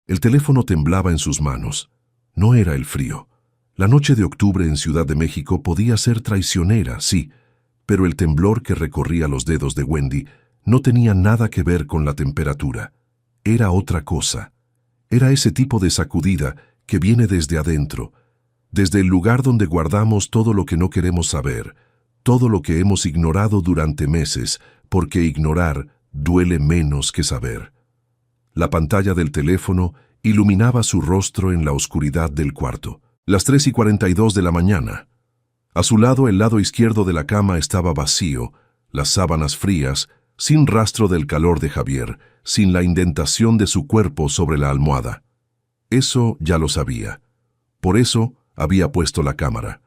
El teléfono temblaba en sus manos. No era el frío. La noche de octubre en Ciudad de México podía ser traicionera, sí, pero el temblor que recorría los dedos de Wendy no tenía nada que ver con la temperatura. Era otra cosa. Era ese tipo de sacudida que viene desde adentro, desde el lugar donde guardamos todo lo que no queremos saber, todo lo que hemos ignorado durante meses, porque ignorar duele menos que saber. La pantalla del teléfono iluminaba su rostro en la oscuridad del cuarto. Las 3:42 de la mañana. A su lado, el lado izquierdo de la cama estaba vacío, las sábanas frías, sin rastro del calor de Javier, sin la indentación de su cuerpo sobre la almohada. Eso ya lo sabía. Por eso había puesto la cámara.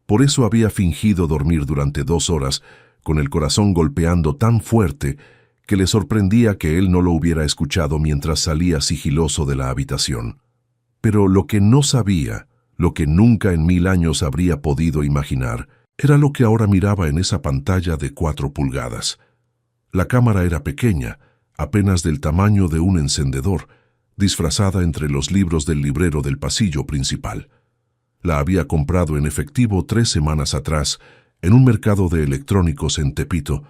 Por eso había fingido dormir durante 2 horas, con el corazón golpeando tan fuerte que le sorprendía que él no lo hubiera escuchado mientras salía sigiloso de la habitación. Pero lo que no sabía, lo que nunca en 1000 años habría podido imaginar, era lo que ahora miraba en esa pantalla de 4 pulgadas. La cámara era pequeña, apenas del tamaño de un encendedor, disfrazada entre los libros del librero del pasillo principal. La había comprado en efectivo 3 semanas atrás, en un mercado de electrónicos en Tepito,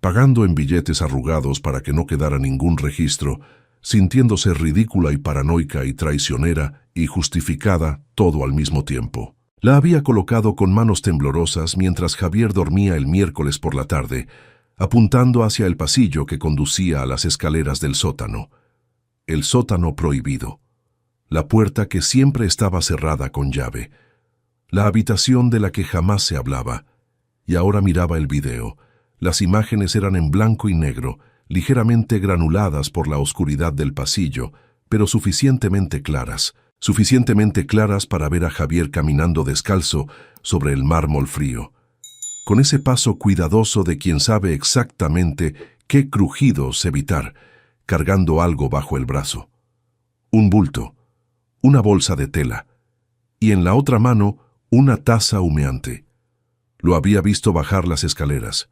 pagando en billetes arrugados para que no quedara ningún registro, sintiéndose ridícula y paranoica y traicionera y justificada todo al mismo tiempo. La había colocado con manos temblorosas mientras Javier dormía el miércoles por la tarde, apuntando hacia el pasillo que conducía a las escaleras del sótano. El sótano prohibido. La puerta que siempre estaba cerrada con llave. La habitación de la que jamás se hablaba. Y ahora miraba el video. Las imágenes eran en blanco y negro, ligeramente granuladas por la oscuridad del pasillo, pero suficientemente claras para ver a Javier caminando descalzo sobre el mármol frío, con ese paso cuidadoso de quien sabe exactamente qué crujidos evitar, cargando algo bajo el brazo. Un bulto, una bolsa de tela, y en la otra mano una taza humeante. Lo había visto bajar las escaleras.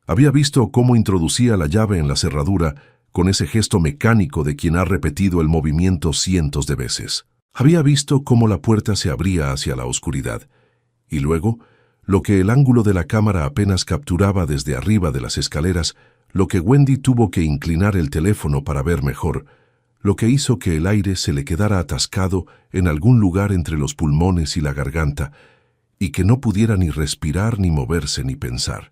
Había visto cómo introducía la llave en la cerradura con ese gesto mecánico de quien ha repetido el movimiento cientos de veces. Había visto cómo la puerta se abría hacia la oscuridad, y luego, lo que el ángulo de la cámara apenas capturaba desde arriba de las escaleras, lo que Wendy tuvo que inclinar el teléfono para ver mejor, lo que hizo que el aire se le quedara atascado en algún lugar entre los pulmones y la garganta, y que no pudiera ni respirar, ni moverse, ni pensar.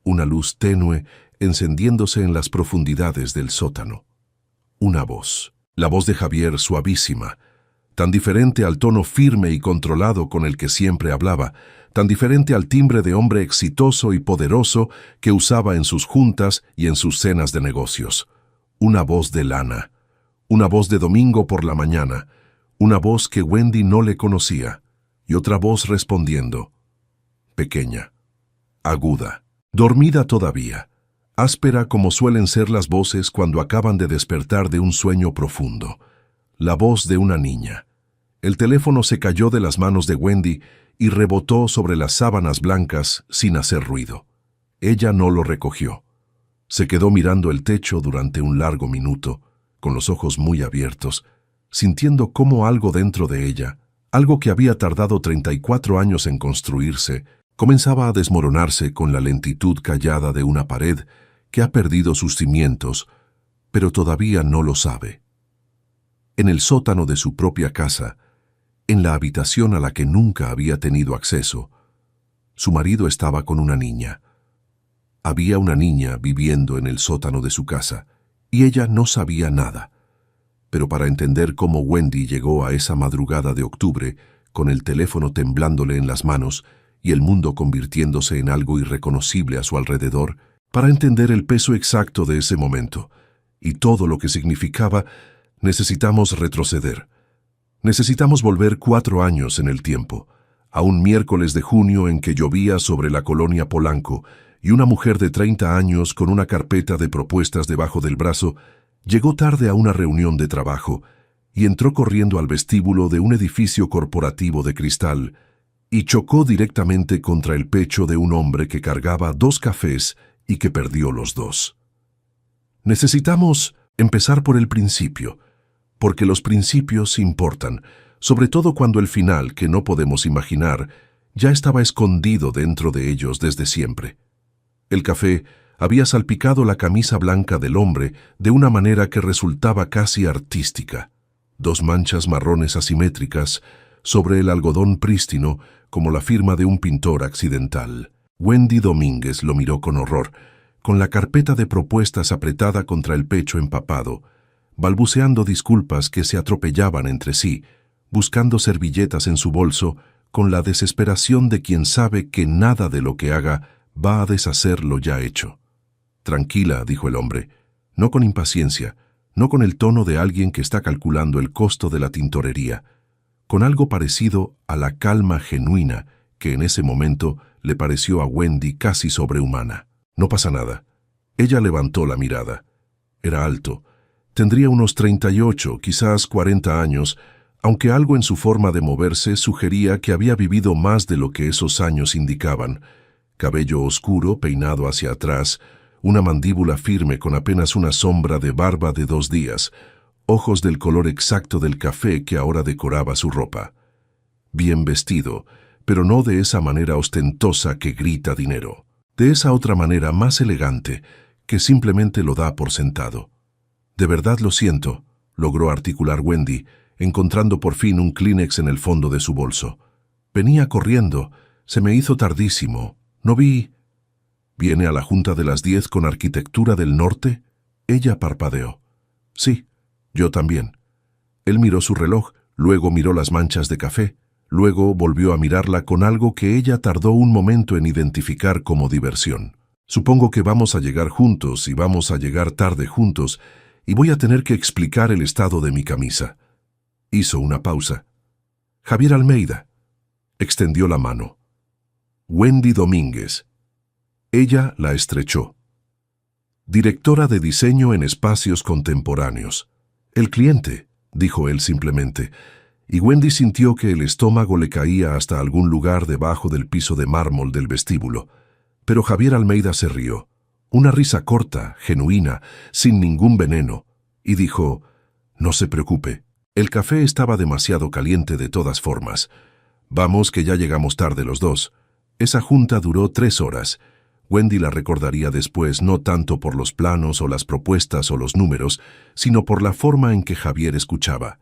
Una luz tenue encendiéndose en las profundidades del sótano. Una voz. La voz de Javier, suavísima, tan diferente al tono firme y controlado con el que siempre hablaba, tan diferente al timbre de hombre exitoso y poderoso que usaba en sus juntas y en sus cenas de negocios. Una voz de lana. Una voz de domingo por la mañana. Una voz que Wendy no le conocía. Y otra voz respondiendo. Pequeña. Aguda. Dormida todavía, áspera como suelen ser las voces cuando acaban de despertar de un sueño profundo. La voz de una niña. El teléfono se cayó de las manos de Wendy y rebotó sobre las sábanas blancas sin hacer ruido. Ella no lo recogió. Se quedó mirando el techo durante un largo minuto, con los ojos muy abiertos, sintiendo cómo algo dentro de ella, algo que había tardado 34 años en construirse, comenzaba a desmoronarse con la lentitud callada de una pared que ha perdido sus cimientos, pero todavía no lo sabe. En el sótano de su propia casa, en la habitación a la que nunca había tenido acceso, su marido estaba con una niña. Había una niña viviendo en el sótano de su casa, y ella no sabía nada. Pero para entender cómo Wendy llegó a esa madrugada de octubre, con el teléfono temblándole en las manos, y el mundo convirtiéndose en algo irreconocible a su alrededor, para entender el peso exacto de ese momento y todo lo que significaba, necesitamos retroceder. Necesitamos volver 4 años en el tiempo, a un miércoles de junio en que llovía sobre la colonia Polanco y una mujer de 30 años con una carpeta de propuestas debajo del brazo llegó tarde a una reunión de trabajo y entró corriendo al vestíbulo de un edificio corporativo de cristal, y chocó directamente contra el pecho de un hombre que cargaba 2 cafés y que perdió los 2. Necesitamos empezar por el principio, porque los principios importan, sobre todo cuando el final, que no podemos imaginar, ya estaba escondido dentro de ellos desde siempre. El café había salpicado la camisa blanca del hombre de una manera que resultaba casi artística. 2 manchas marrones asimétricas sobre el algodón prístino como la firma de un pintor accidental. Wendy Domínguez lo miró con horror, con la carpeta de propuestas apretada contra el pecho empapado, balbuceando disculpas que se atropellaban entre sí, buscando servilletas en su bolso, con la desesperación de quien sabe que nada de lo que haga va a deshacer lo ya hecho. «Tranquila», dijo el hombre, no con impaciencia, no con el tono de alguien que está calculando el costo de la tintorería, con algo parecido a la calma genuina que en ese momento le pareció a Wendy casi sobrehumana. «No pasa nada». Ella levantó la mirada. Era alto. Tendría unos 38, quizás 40 años, aunque algo en su forma de moverse sugería que había vivido más de lo que esos años indicaban. Cabello oscuro peinado hacia atrás, una mandíbula firme con apenas una sombra de barba de 2 días, ojos del color exacto del café que ahora decoraba su ropa. Bien vestido, pero no de esa manera ostentosa que grita dinero. De esa otra manera más elegante que simplemente lo da por sentado. «De verdad lo siento», logró articular Wendy, encontrando por fin un Kleenex en el fondo de su bolso. «Venía corriendo, se me hizo tardísimo, no vi». «¿Viene a la junta de las 10 con Arquitectura del Norte?» Ella parpadeó. «Sí, yo también». Él miró su reloj, luego miró las manchas de café, luego volvió a mirarla con algo que ella tardó un momento en identificar como diversión. «Supongo que vamos a llegar juntos y vamos a llegar tarde juntos, y voy a tener que explicar el estado de mi camisa». Hizo una pausa. «Javier Almeida». Extendió la mano. «Wendy Domínguez». Ella la estrechó. «Directora de diseño en espacios contemporáneos». «El cliente», dijo él simplemente, y Wendy sintió que el estómago le caía hasta algún lugar debajo del piso de mármol del vestíbulo. Pero Javier Almeida se rió, una risa corta, genuina, sin ningún veneno, y dijo: «No se preocupe, el café estaba demasiado caliente de todas formas. Vamos, que ya llegamos tarde los dos». Esa junta duró 3 horas. Wendy la recordaría después no tanto por los planos o las propuestas o los números, sino por la forma en que Javier escuchaba.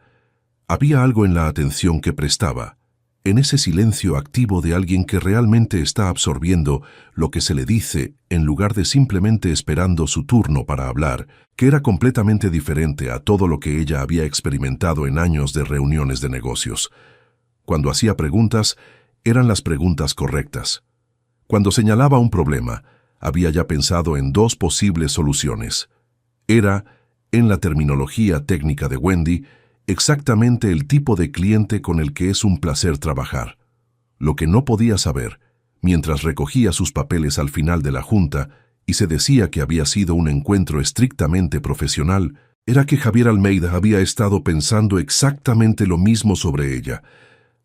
Había algo en la atención que prestaba, en ese silencio activo de alguien que realmente está absorbiendo lo que se le dice en lugar de simplemente esperando su turno para hablar, que era completamente diferente a todo lo que ella había experimentado en años de reuniones de negocios. Cuando hacía preguntas, eran las preguntas correctas. Cuando señalaba un problema, había ya pensado en 2 posibles soluciones. Era, en la terminología técnica de Wendy, exactamente el tipo de cliente con el que es un placer trabajar. Lo que no podía saber, mientras recogía sus papeles al final de la junta y se decía que había sido un encuentro estrictamente profesional, era que Javier Almeida había estado pensando exactamente lo mismo sobre ella.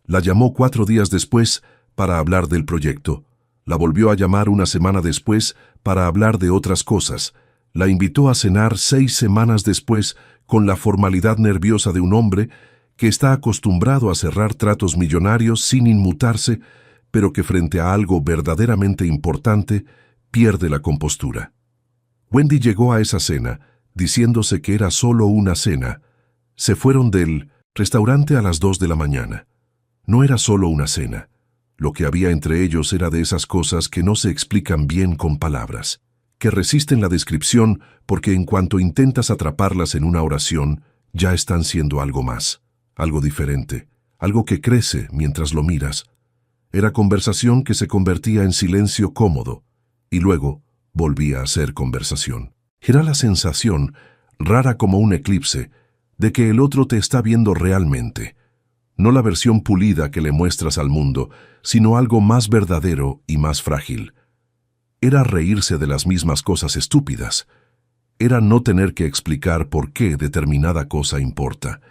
La llamó 4 días después para hablar del proyecto. La volvió a llamar una semana después para hablar de otras cosas. La invitó a cenar 6 semanas después con la formalidad nerviosa de un hombre que está acostumbrado a cerrar tratos millonarios sin inmutarse, pero que frente a algo verdaderamente importante pierde la compostura. Wendy llegó a esa cena diciéndose que era solo una cena. Se fueron del restaurante a las 2 de la mañana. No era solo una cena. Lo que había entre ellos era de esas cosas que no se explican bien con palabras, que resisten la descripción porque en cuanto intentas atraparlas en una oración, ya están siendo algo más, algo diferente, algo que crece mientras lo miras. Era conversación que se convertía en silencio cómodo, y luego volvía a ser conversación. Era la sensación, rara como un eclipse, de que el otro te está viendo realmente. No la versión pulida que le muestras al mundo, sino algo más verdadero y más frágil. Era reírse de las mismas cosas estúpidas. Era no tener que explicar por qué determinada cosa importa.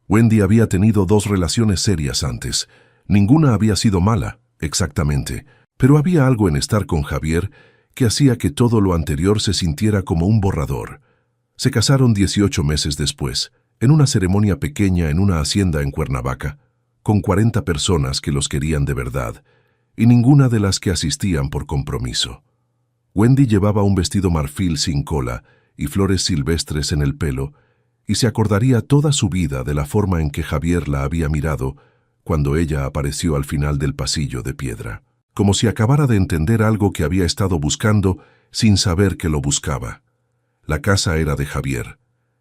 Wendy había tenido 2 relaciones serias antes. Ninguna había sido mala, exactamente, pero había algo en estar con Javier que hacía que todo lo anterior se sintiera como un borrador. Se casaron 18 meses después, en una ceremonia pequeña en una hacienda en Cuernavaca, con 40 personas que los querían de verdad, y ninguna de las que asistían por compromiso. Wendy llevaba un vestido marfil sin cola y flores silvestres en el pelo, y se acordaría toda su vida de la forma en que Javier la había mirado cuando ella apareció al final del pasillo de piedra, como si acabara de entender algo que había estado buscando sin saber que lo buscaba. La casa era de Javier.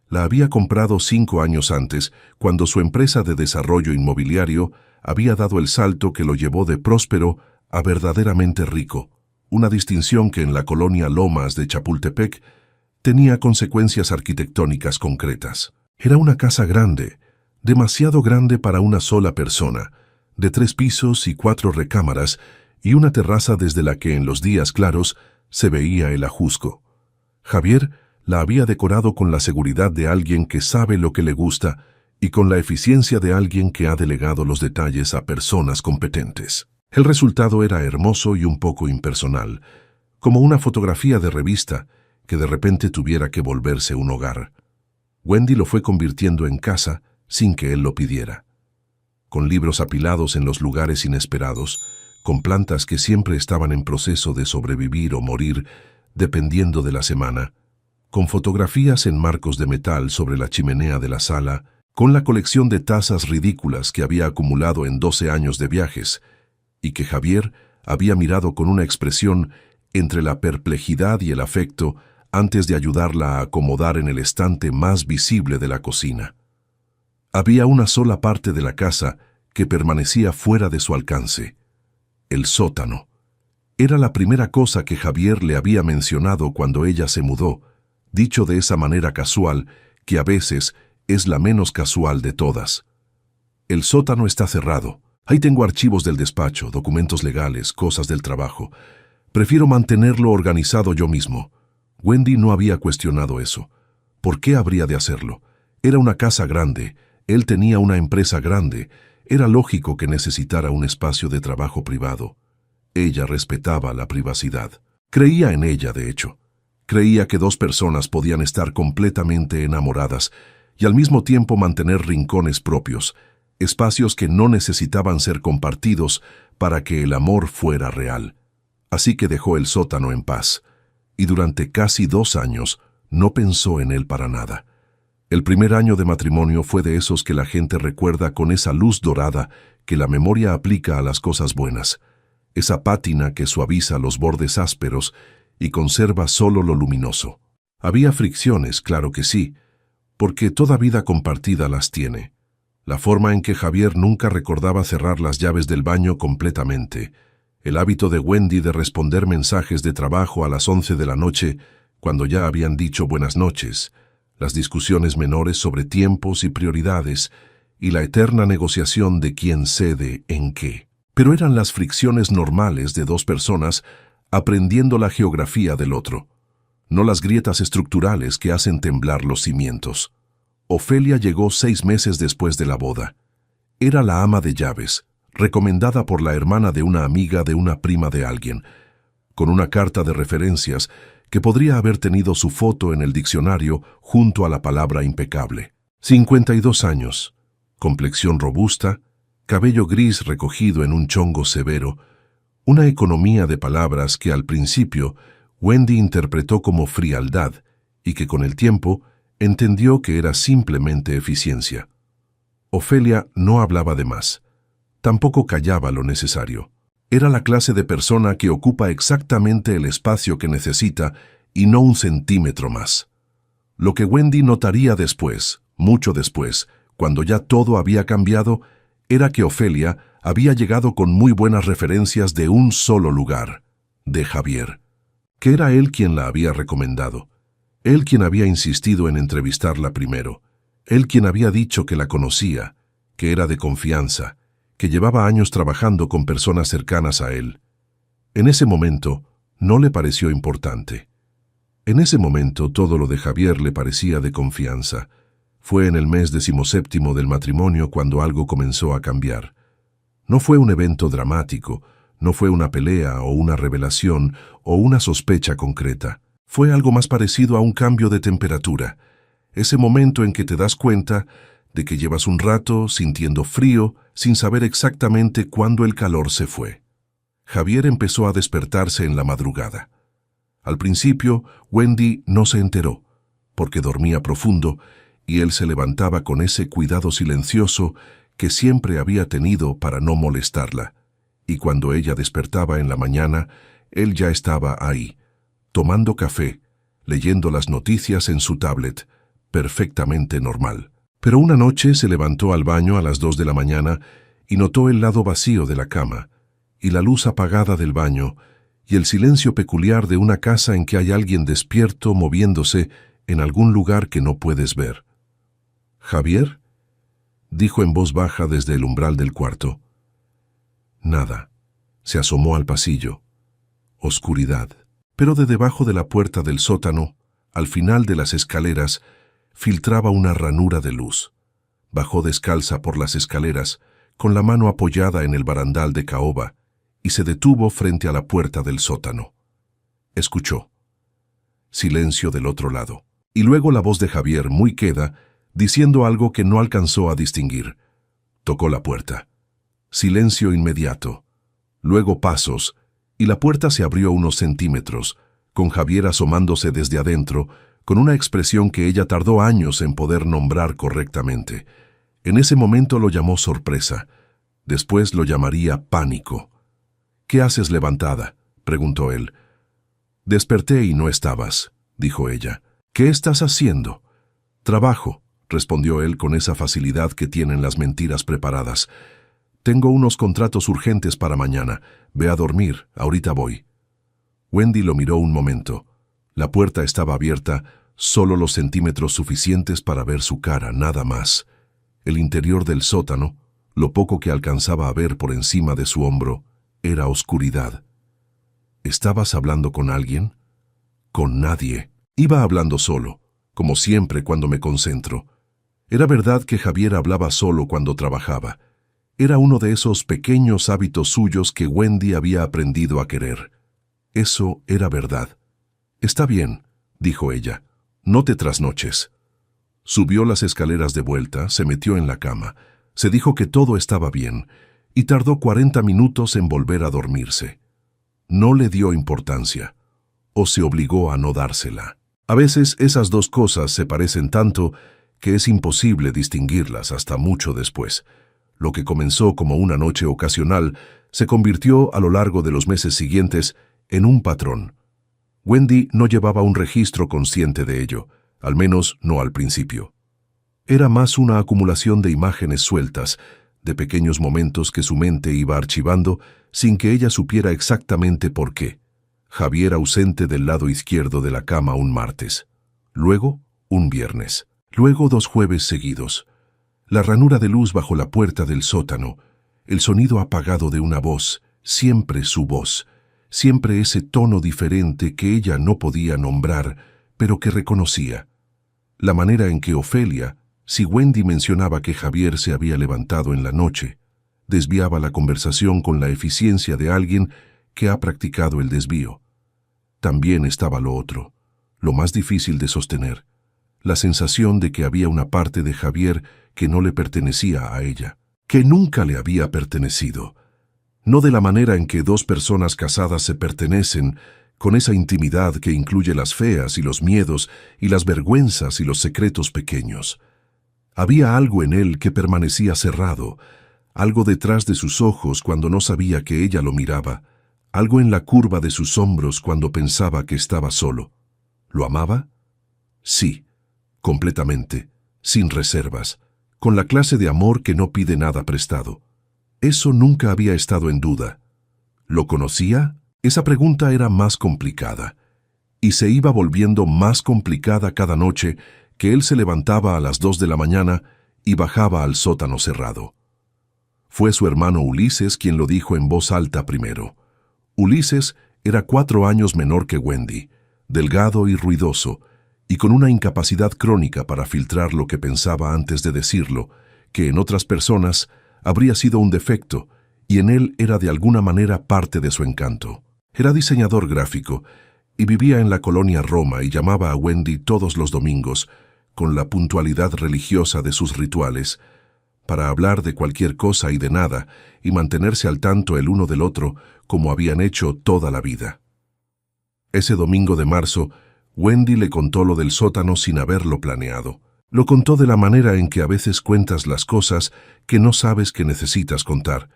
La había comprado 5 años antes, cuando su empresa de desarrollo inmobiliario había dado el salto que lo llevó de próspero a verdaderamente rico, una distinción que en la colonia Lomas de Chapultepec tenía consecuencias arquitectónicas concretas. Era una casa grande, demasiado grande para una sola persona, de 3 pisos y 4 recámaras, y una terraza desde la que en los días claros se veía el Ajusco. Javier la había decorado con la seguridad de alguien que sabe lo que le gusta y con la eficiencia de alguien que ha delegado los detalles a personas competentes. El resultado era hermoso y un poco impersonal, como una fotografía de revista que de repente tuviera que volverse un hogar. Wendy lo fue convirtiendo en casa sin que él lo pidiera. Con libros apilados en los lugares inesperados, con plantas que siempre estaban en proceso de sobrevivir o morir, dependiendo de la semana, con fotografías en marcos de metal sobre la chimenea de la sala, con la colección de tazas ridículas que había acumulado en 12 años de viajes, y que Javier había mirado con una expresión entre la perplejidad y el afecto antes de ayudarla a acomodar en el estante más visible de la cocina. Había una sola parte de la casa que permanecía fuera de su alcance: el sótano. Era la primera cosa que Javier le había mencionado cuando ella se mudó, dicho de esa manera casual que a veces es la menos casual de todas. El sótano está cerrado. Ahí tengo archivos del despacho, documentos legales, cosas del trabajo. Prefiero mantenerlo organizado yo mismo. Wendy no había cuestionado eso. ¿Por qué habría de hacerlo? Era una casa grande, él tenía una empresa grande, era lógico que necesitara un espacio de trabajo privado. Ella respetaba la privacidad. Creía en ella, de hecho. Creía que 2 personas podían estar completamente enamoradas y al mismo tiempo mantener rincones propios, espacios que no necesitaban ser compartidos para que el amor fuera real. Así que dejó el sótano en paz, y durante casi 2 años no pensó en él para nada. El primer año de matrimonio fue de esos que la gente recuerda con esa luz dorada que la memoria aplica a las cosas buenas, esa pátina que suaviza los bordes ásperos y conserva solo lo luminoso. Había fricciones, claro que sí, porque toda vida compartida las tiene. La forma en que Javier nunca recordaba cerrar las llaves del baño completamente, el hábito de Wendy de responder mensajes de trabajo a las 11 de la noche cuando ya habían dicho buenas noches, las discusiones menores sobre tiempos y prioridades, y la eterna negociación de quién cede en qué. Pero eran las fricciones normales de 2 personas aprendiendo la geografía del otro, no las grietas estructurales que hacen temblar los cimientos. Ofelia llegó 6 meses después de la boda. Era la ama de llaves, recomendada por la hermana de una amiga de una prima de alguien, con una carta de referencias que podría haber tenido su foto en el diccionario junto a la palabra impecable. 52 años, complexión robusta, cabello gris recogido en un chongo severo, una economía de palabras que al principio Wendy interpretó como frialdad y que con el tiempo entendió que era simplemente eficiencia. Ofelia no hablaba de más. Tampoco callaba lo necesario. Era la clase de persona que ocupa exactamente el espacio que necesita y no un centímetro más. Lo que Wendy notaría después, mucho después, cuando ya todo había cambiado, era que Ofelia había llegado con muy buenas referencias de un solo lugar, de Javier, que era él quien la había recomendado, él quien había insistido en entrevistarla primero, él quien había dicho que la conocía, que era de confianza, que llevaba años trabajando con personas cercanas a él. En ese momento no le pareció importante. En ese momento todo lo de Javier le parecía de confianza. Fue en el mes 17º del matrimonio cuando algo comenzó a cambiar. No fue un evento dramático, no fue una pelea o una revelación o una sospecha concreta. Fue algo más parecido a un cambio de temperatura. ese momento en que te das cuenta de que llevas un rato sintiendo frío sin saber exactamente cuándo el calor se fue. Javier empezó a despertarse en la madrugada. Al principio, Wendy no se enteró, porque dormía profundo, y él se levantaba con ese cuidado silencioso que siempre había tenido para no molestarla. Y cuando ella despertaba en la mañana, él ya estaba ahí, tomando café, leyendo las noticias en su tablet, perfectamente normal. Pero una noche se levantó al baño a las 2 de la mañana y notó el lado vacío de la cama, y la luz apagada del baño, y el silencio peculiar de una casa en que hay alguien despierto moviéndose en algún lugar que no puedes ver. «¿Javier?», dijo en voz baja desde el umbral del cuarto. Nada. Se asomó al pasillo. Oscuridad. Pero de debajo de la puerta del sótano, al final de las escaleras, filtraba una ranura de luz. Bajó descalza por las escaleras, con la mano apoyada en el barandal de caoba, y se detuvo frente a la puerta del sótano. Escuchó. Silencio del otro lado. Y luego la voz de Javier, muy queda, diciendo algo que no alcanzó a distinguir. Tocó la puerta. Silencio inmediato. Luego pasos, y la puerta se abrió unos centímetros, con Javier asomándose desde adentro, con una expresión que ella tardó años en poder nombrar correctamente. En ese momento lo llamó sorpresa. Después lo llamaría pánico. «¿Qué haces levantada?», preguntó él. «Desperté y no estabas», dijo ella. «¿Qué estás haciendo?». «Trabajo», respondió él con esa facilidad que tienen las mentiras preparadas. «Tengo unos contratos urgentes para mañana. Ve a dormir, ahorita voy». Wendy lo miró un momento. La puerta estaba abierta, solo los centímetros suficientes para ver su cara, nada más. El interior del sótano, lo poco que alcanzaba a ver por encima de su hombro, era oscuridad. ¿Estabas hablando con alguien? Con nadie. Iba hablando solo, como siempre cuando me concentro. Era verdad que Javier hablaba solo cuando trabajaba. Era uno de esos pequeños hábitos suyos que Wendy había aprendido a querer. Eso era verdad. «Está bien», dijo ella. «No te trasnoches». Subió las escaleras de vuelta, se metió en la cama, se dijo que todo estaba bien, y tardó 40 minutos en volver a dormirse. No le dio importancia, o se obligó a no dársela. A veces esas dos cosas se parecen tanto que es imposible distinguirlas hasta mucho después. Lo que comenzó como una noche ocasional se convirtió a lo largo de los meses siguientes en un patrón. Wendy no llevaba un registro consciente de ello, al menos no al principio. Era más una acumulación de imágenes sueltas, de pequeños momentos que su mente iba archivando sin que ella supiera exactamente por qué. Javier ausente del lado izquierdo de la cama un martes. Luego, un viernes. Luego 2 jueves seguidos. La ranura de luz bajo la puerta del sótano. El sonido apagado de una voz, siempre su voz. Siempre ese tono diferente que ella no podía nombrar, pero que reconocía. La manera en que Ofelia, si Wendy mencionaba que Javier se había levantado en la noche, desviaba la conversación con la eficiencia de alguien que ha practicado el desvío. También estaba lo otro, lo más difícil de sostener, la sensación de que había una parte de Javier que no le pertenecía a ella, que nunca le había pertenecido. No de la manera en que 2 personas casadas se pertenecen, con esa intimidad que incluye las feas y los miedos y las vergüenzas y los secretos pequeños. Había algo en él que permanecía cerrado, algo detrás de sus ojos cuando no sabía que ella lo miraba, algo en la curva de sus hombros cuando pensaba que estaba solo. ¿Lo amaba? Sí, completamente, sin reservas, con la clase de amor que no pide nada prestado. Eso nunca había estado en duda. ¿Lo conocía? Esa pregunta era más complicada, y se iba volviendo más complicada cada noche que él se levantaba a las 2 de la mañana y bajaba al sótano cerrado. Fue su hermano Ulises quien lo dijo en voz alta primero. Ulises era 4 años menor que Wendy, delgado y ruidoso, y con una incapacidad crónica para filtrar lo que pensaba antes de decirlo, que en otras personas habría sido un defecto, y en él era de alguna manera parte de su encanto. Era diseñador gráfico, y vivía en la colonia Roma y llamaba a Wendy todos los domingos, con la puntualidad religiosa de sus rituales, para hablar de cualquier cosa y de nada, y mantenerse al tanto el uno del otro, como habían hecho toda la vida. Ese domingo de marzo, Wendy le contó lo del sótano sin haberlo planeado. Lo contó de la manera en que a veces cuentas las cosas que no sabes que necesitas contar,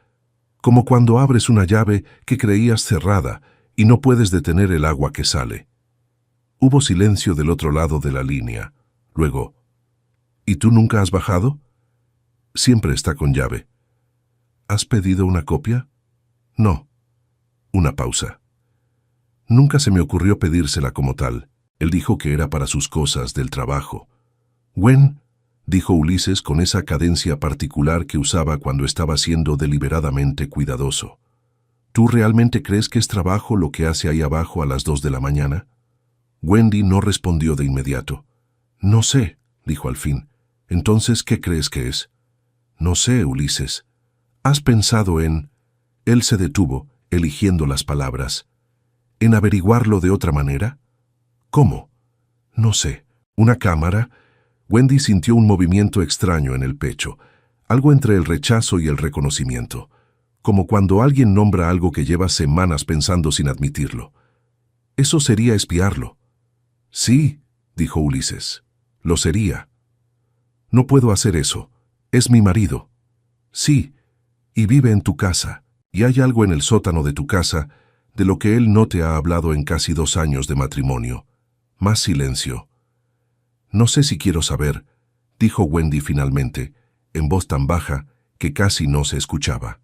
como cuando abres una llave que creías cerrada y no puedes detener el agua que sale. Hubo silencio del otro lado de la línea. Luego, ¿y tú nunca has bajado? Siempre está con llave. ¿Has pedido una copia? No. Una pausa. Nunca se me ocurrió pedírsela como tal. Él dijo que era para sus cosas del trabajo. «Gwen», dijo Ulises con esa cadencia particular que usaba cuando estaba siendo deliberadamente cuidadoso. «¿Tú realmente crees que es trabajo lo que hace ahí abajo a las 2 de la mañana?» Wendy no respondió de inmediato. «No sé», dijo al fin. «Entonces, ¿qué crees que es?» «No sé, Ulises. ¿Has pensado en...?» Él se detuvo, eligiendo las palabras. «¿En averiguarlo de otra manera?» «¿Cómo?» «No sé. ¿Una cámara?» Wendy sintió un movimiento extraño en el pecho, algo entre el rechazo y el reconocimiento, como cuando alguien nombra algo que lleva semanas pensando sin admitirlo. «Eso sería espiarlo». «Sí», dijo Ulises. «Lo sería». «No puedo hacer eso. Es mi marido». «Sí, y vive en tu casa, y hay algo en el sótano de tu casa de lo que él no te ha hablado en casi 2 años de matrimonio». Más silencio. «No sé si quiero saber», dijo Wendy finalmente, en voz tan baja que casi no se escuchaba.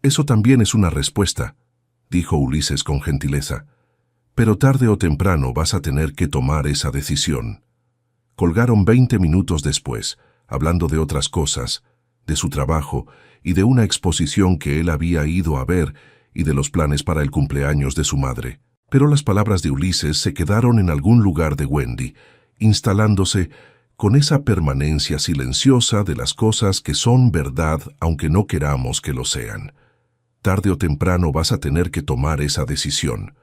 «Eso también es una respuesta», dijo Ulises con gentileza. «Pero tarde o temprano vas a tener que tomar esa decisión». Colgaron 20 minutos después, hablando de otras cosas, de su trabajo y de una exposición que él había ido a ver y de los planes para el cumpleaños de su madre. Pero las palabras de Ulises se quedaron en algún lugar de Wendy, instalándose con esa permanencia silenciosa de las cosas que son verdad aunque no queramos que lo sean. Tarde o temprano vas a tener que tomar esa decisión.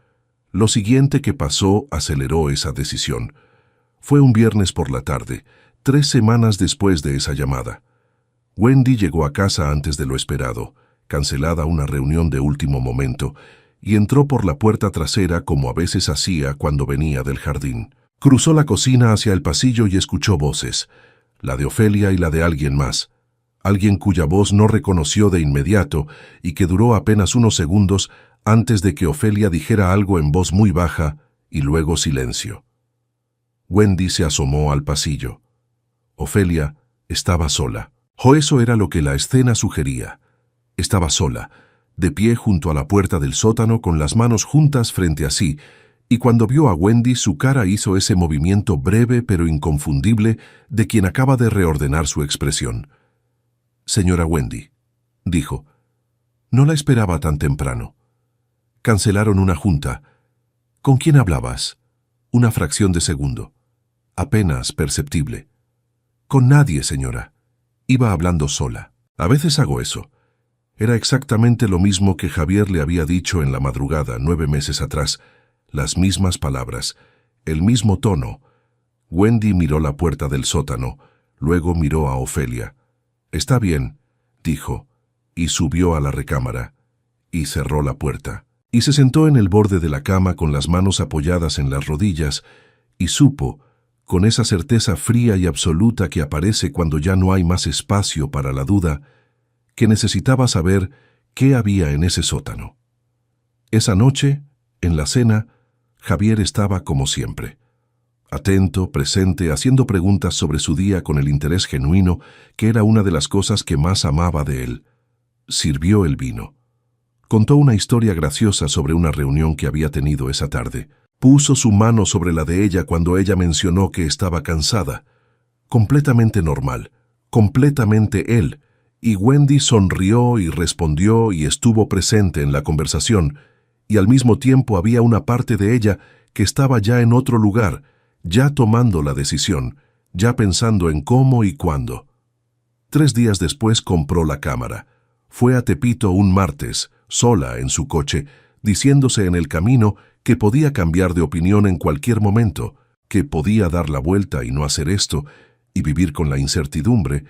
Lo siguiente que pasó aceleró esa decisión. Fue un viernes por la tarde, 3 semanas después de esa llamada. Wendy llegó a casa antes de lo esperado, cancelada una reunión de último momento, y entró por la puerta trasera como a veces hacía cuando venía del jardín. Cruzó la cocina hacia el pasillo y escuchó voces, la de Ofelia y la de alguien más, alguien cuya voz no reconoció de inmediato y que duró apenas unos segundos antes de que Ofelia dijera algo en voz muy baja y luego silencio. Wendy se asomó al pasillo. Ofelia estaba sola. O eso era lo que la escena sugería. Estaba sola, de pie junto a la puerta del sótano con las manos juntas frente a sí, y cuando vio a Wendy su cara hizo ese movimiento breve pero inconfundible de quien acaba de reordenar su expresión. «Señora Wendy», dijo, «no la esperaba tan temprano. Cancelaron una junta. ¿Con quién hablabas?» Una fracción de segundo. Apenas perceptible. «Con nadie, señora. Iba hablando sola. A veces hago eso». Era exactamente lo mismo que Javier le había dicho en la madrugada 9 meses atrás. Las mismas palabras, el mismo tono. Wendy miró la puerta del sótano, luego miró a Ofelia. «Está bien», dijo, y subió a la recámara, y cerró la puerta. Y se sentó en el borde de la cama con las manos apoyadas en las rodillas, y supo, con esa certeza fría y absoluta que aparece cuando ya no hay más espacio para la duda, que necesitaba saber qué había en ese sótano. Esa noche, en la cena, Javier estaba como siempre, atento, presente, haciendo preguntas sobre su día con el interés genuino que era una de las cosas que más amaba de él. Sirvió el vino. Contó una historia graciosa sobre una reunión que había tenido esa tarde. Puso su mano sobre la de ella cuando ella mencionó que estaba cansada. Completamente normal, completamente él, y Wendy sonrió y respondió y estuvo presente en la conversación, y al mismo tiempo había una parte de ella que estaba ya en otro lugar, ya tomando la decisión, ya pensando en cómo y cuándo. 3 días después compró la cámara. Fue a Tepito un martes, sola en su coche, diciéndose en el camino que podía cambiar de opinión en cualquier momento, que podía dar la vuelta y no hacer esto, y vivir con la incertidumbre,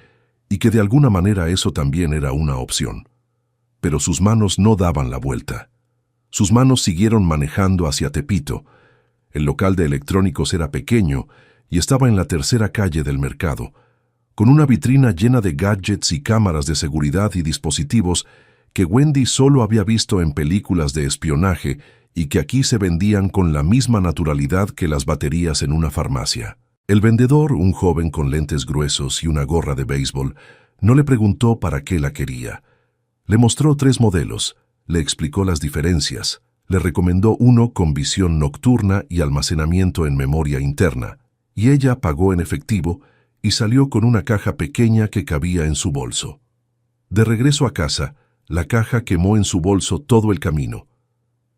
y que de alguna manera eso también era una opción. Pero sus manos no daban la vuelta. Sus manos siguieron manejando hacia Tepito. El local de electrónicos era pequeño y estaba en la tercera calle del mercado, con una vitrina llena de gadgets y cámaras de seguridad y dispositivos que Wendy solo había visto en películas de espionaje y que aquí se vendían con la misma naturalidad que las baterías en una farmacia. El vendedor, un joven con lentes gruesos y una gorra de béisbol, no le preguntó para qué la quería. Le mostró 3 modelos, le explicó las diferencias, le recomendó uno con visión nocturna y almacenamiento en memoria interna, y ella pagó en efectivo y salió con una caja pequeña que cabía en su bolso. De regreso a casa, la caja quemó en su bolso todo el camino.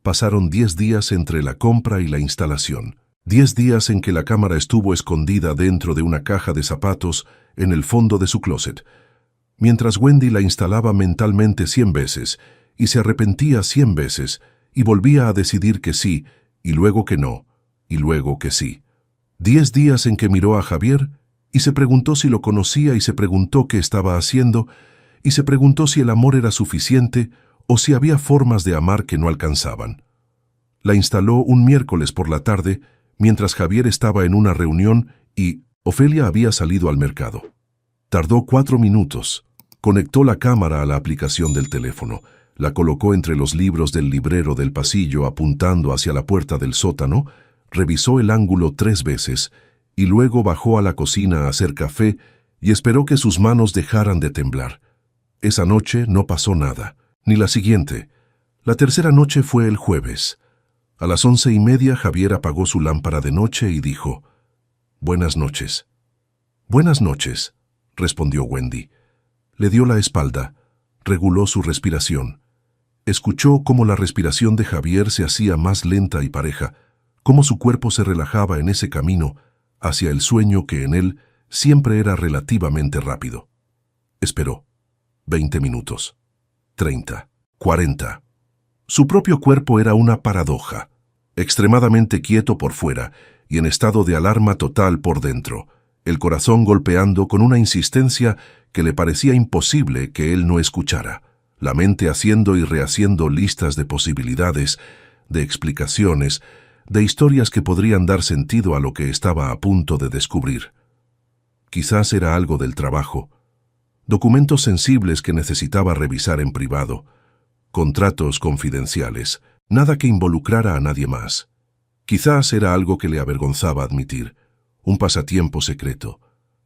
Pasaron 10 días entre la compra y la instalación. 10 días en que la cámara estuvo escondida dentro de una caja de zapatos en el fondo de su closet, mientras Wendy la instalaba mentalmente 100 veces, y se arrepentía 100 veces, y volvía a decidir que sí, y luego que no, y luego que sí. 10 días en que miró a Javier, y se preguntó si lo conocía, y se preguntó qué estaba haciendo, y se preguntó si el amor era suficiente, o si había formas de amar que no alcanzaban. La instaló un miércoles por la tarde, mientras Javier estaba en una reunión y Ofelia había salido al mercado. Tardó 4 minutos. Conectó la cámara a la aplicación del teléfono, la colocó entre los libros del librero del pasillo apuntando hacia la puerta del sótano, revisó el ángulo 3 veces y luego bajó a la cocina a hacer café y esperó que sus manos dejaran de temblar. Esa noche no pasó nada, ni la siguiente. La tercera noche fue el jueves. A las 11:30 Javier apagó su lámpara de noche y dijo: «Buenas noches». «Buenas noches», respondió Wendy. Le dio la espalda, reguló su respiración. Escuchó cómo la respiración de Javier se hacía más lenta y pareja, cómo su cuerpo se relajaba en ese camino hacia el sueño que en él siempre era relativamente rápido. Esperó. 20 minutos. 30. 40. Su propio cuerpo era una paradoja, extremadamente quieto por fuera y en estado de alarma total por dentro, el corazón golpeando con una insistencia que le parecía imposible que él no escuchara, la mente haciendo y rehaciendo listas de posibilidades, de explicaciones, de historias que podrían dar sentido a lo que estaba a punto de descubrir. Quizás era algo del trabajo, documentos sensibles que necesitaba revisar en privado, contratos confidenciales, nada que involucrara a nadie más. Quizás era algo que le avergonzaba admitir, un pasatiempo secreto,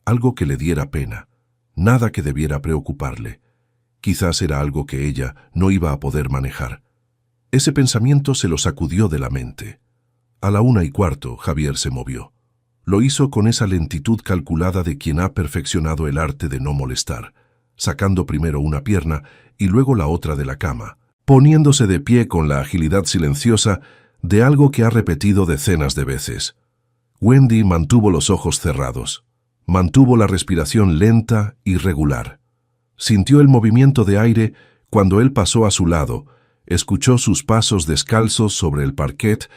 algo que le diera pena, nada que debiera preocuparle. Quizás era algo que ella no iba a poder manejar. Ese pensamiento se lo sacudió de la mente. A la 1:15 Javier se movió. Lo hizo con esa lentitud calculada de quien ha perfeccionado el arte de no molestar, sacando primero una pierna y luego la otra de la cama, poniéndose de pie con la agilidad silenciosa de algo que ha repetido decenas de veces. Wendy mantuvo los ojos cerrados, mantuvo la respiración lenta y regular. Sintió el movimiento de aire cuando él pasó a su lado, escuchó sus pasos descalzos sobre el parquet,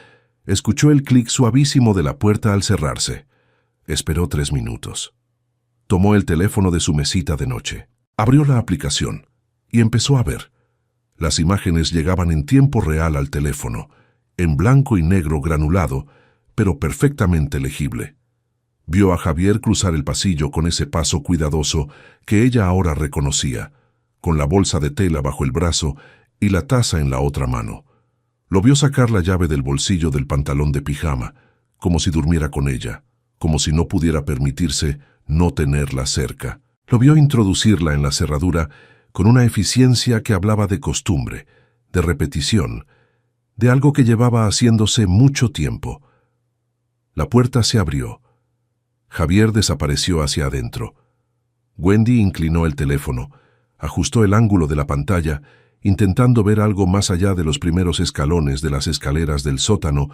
escuchó el clic suavísimo de la puerta al cerrarse. Esperó 3 minutos. Tomó el teléfono de su mesita de noche, abrió la aplicación y empezó a ver. Las imágenes llegaban en tiempo real al teléfono, en blanco y negro granulado, pero perfectamente legible. Vio a Javier cruzar el pasillo con ese paso cuidadoso que ella ahora reconocía, con la bolsa de tela bajo el brazo y la taza en la otra mano. Lo vio sacar la llave del bolsillo del pantalón de pijama, como si durmiera con ella, como si no pudiera permitirse no tenerla cerca. Lo vio introducirla en la cerradura con una eficiencia que hablaba de costumbre, de repetición, de algo que llevaba haciéndose mucho tiempo. La puerta se abrió. Javier desapareció hacia adentro. Wendy inclinó el teléfono, ajustó el ángulo de la pantalla, intentando ver algo más allá de los primeros escalones de las escaleras del sótano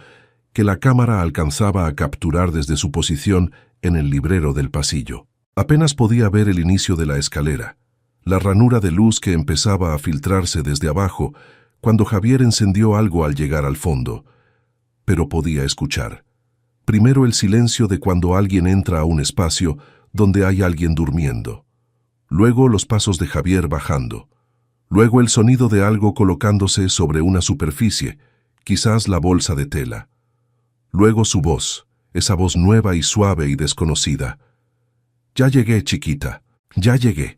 que la cámara alcanzaba a capturar desde su posición en el librero del pasillo. Apenas podía ver el inicio de la escalera, la ranura de luz que empezaba a filtrarse desde abajo cuando Javier encendió algo al llegar al fondo, pero podía escuchar. Primero el silencio de cuando alguien entra a un espacio donde hay alguien durmiendo. Luego los pasos de Javier bajando. Luego el sonido de algo colocándose sobre una superficie, quizás la bolsa de tela. Luego su voz, esa voz nueva y suave y desconocida. «Ya llegué, chiquita, ya llegué».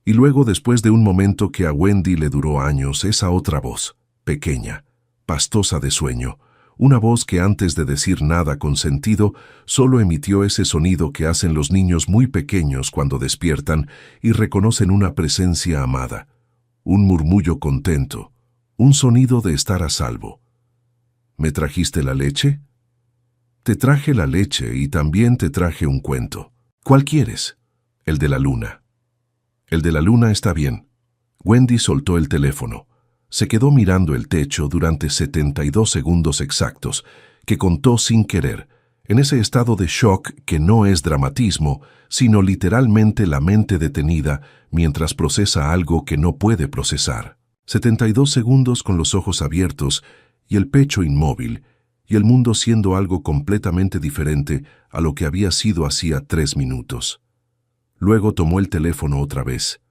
Y luego, después de un momento que a Wendy le duró años, esa otra voz, pequeña, pastosa de sueño, una voz que antes de decir nada con sentido, solo emitió ese sonido que hacen los niños muy pequeños cuando despiertan y reconocen una presencia amada, un murmullo contento, un sonido de estar a salvo. ¿Me trajiste la leche? Te traje la leche y también te traje un cuento. ¿Cuál quieres? El de la luna. El de la luna está bien. Wendy soltó el teléfono. Se quedó mirando el techo durante 72 segundos exactos, que contó sin querer, en ese estado de shock que no es dramatismo, sino literalmente la mente detenida mientras procesa algo que no puede procesar. 72 segundos con los ojos abiertos y el pecho inmóvil, y el mundo siendo algo completamente diferente a lo que había sido hacía 3 minutos. Luego tomó el teléfono otra vez.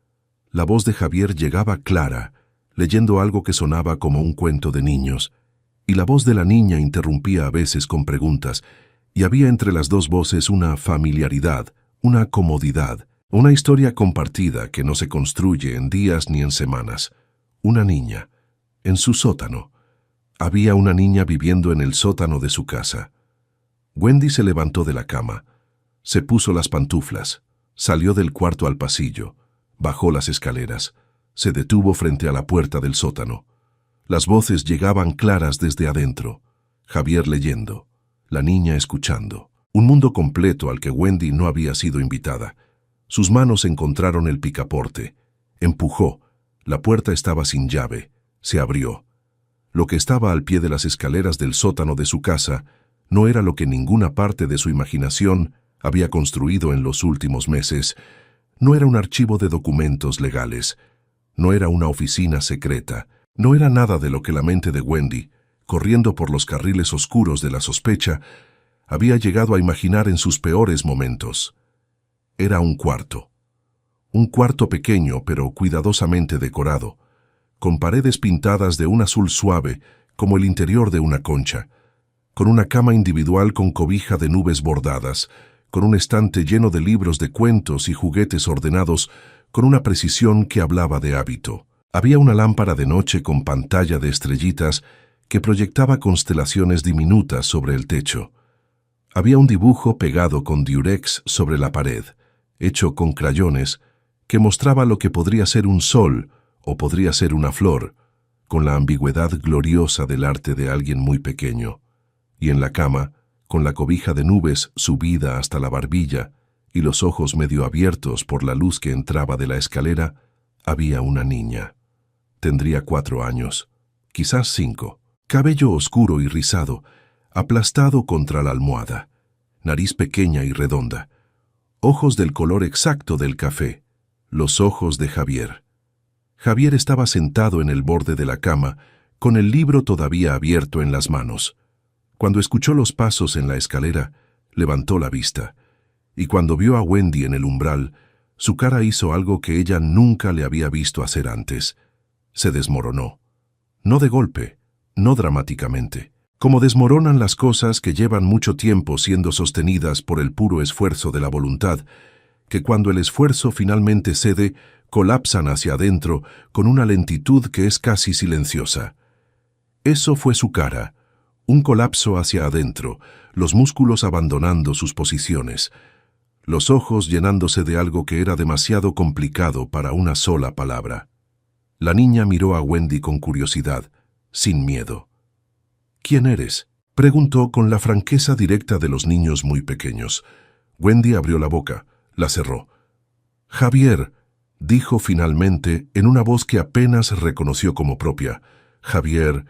La voz de Javier llegaba clara, leyendo algo que sonaba como un cuento de niños, y la voz de la niña interrumpía a veces con preguntas, y había entre las dos voces una familiaridad, una comodidad, una historia compartida que no se construye en días ni en semanas. Una niña, en su sótano. Había una niña viviendo en el sótano de su casa. Wendy se levantó de la cama, se puso las pantuflas, salió del cuarto al pasillo, bajó las escaleras, se detuvo frente a la puerta del sótano. Las voces llegaban claras desde adentro. Javier leyendo, la niña escuchando. Un mundo completo al que Wendy no había sido invitada. Sus manos encontraron el picaporte. Empujó. La puerta estaba sin llave. Se abrió. Lo que estaba al pie de las escaleras del sótano de su casa no era lo que ninguna parte de su imaginación había construido en los últimos meses. No era un archivo de documentos legales. No era una oficina secreta. No era nada de lo que la mente de Wendy, corriendo por los carriles oscuros de la sospecha, había llegado a imaginar en sus peores momentos. Era un cuarto. Un cuarto pequeño pero cuidadosamente decorado, con paredes pintadas de un azul suave como el interior de una concha, con una cama individual con cobija de nubes bordadas, con un estante lleno de libros de cuentos y juguetes ordenados con una precisión que hablaba de hábito. Había una lámpara de noche con pantalla de estrellitas que proyectaba constelaciones diminutas sobre el techo. Había un dibujo pegado con diurex sobre la pared, hecho con crayones, que mostraba lo que podría ser un sol o podría ser una flor, con la ambigüedad gloriosa del arte de alguien muy pequeño. Y en la cama, con la cobija de nubes subida hasta la barbilla y los ojos medio abiertos por la luz que entraba de la escalera, había una niña. Tendría 4 años, quizás 5. Cabello oscuro y rizado, aplastado contra la almohada, nariz pequeña y redonda, ojos del color exacto del café, los ojos de Javier. Javier estaba sentado en el borde de la cama, con el libro todavía abierto en las manos. Cuando escuchó los pasos en la escalera, levantó la vista, y cuando vio a Wendy en el umbral, su cara hizo algo que ella nunca le había visto hacer antes. Se desmoronó. No de golpe, no dramáticamente, como desmoronan las cosas que llevan mucho tiempo siendo sostenidas por el puro esfuerzo de la voluntad, que cuando el esfuerzo finalmente cede, colapsan hacia adentro con una lentitud que es casi silenciosa. Eso fue su cara, un colapso hacia adentro, los músculos abandonando sus posiciones, los ojos llenándose de algo que era demasiado complicado para una sola palabra. La niña miró a Wendy con curiosidad, sin miedo. «¿Quién eres?», preguntó con la franqueza directa de los niños muy pequeños. Wendy abrió la boca, la cerró. «Javier», dijo finalmente en una voz que apenas reconoció como propia. «Javier,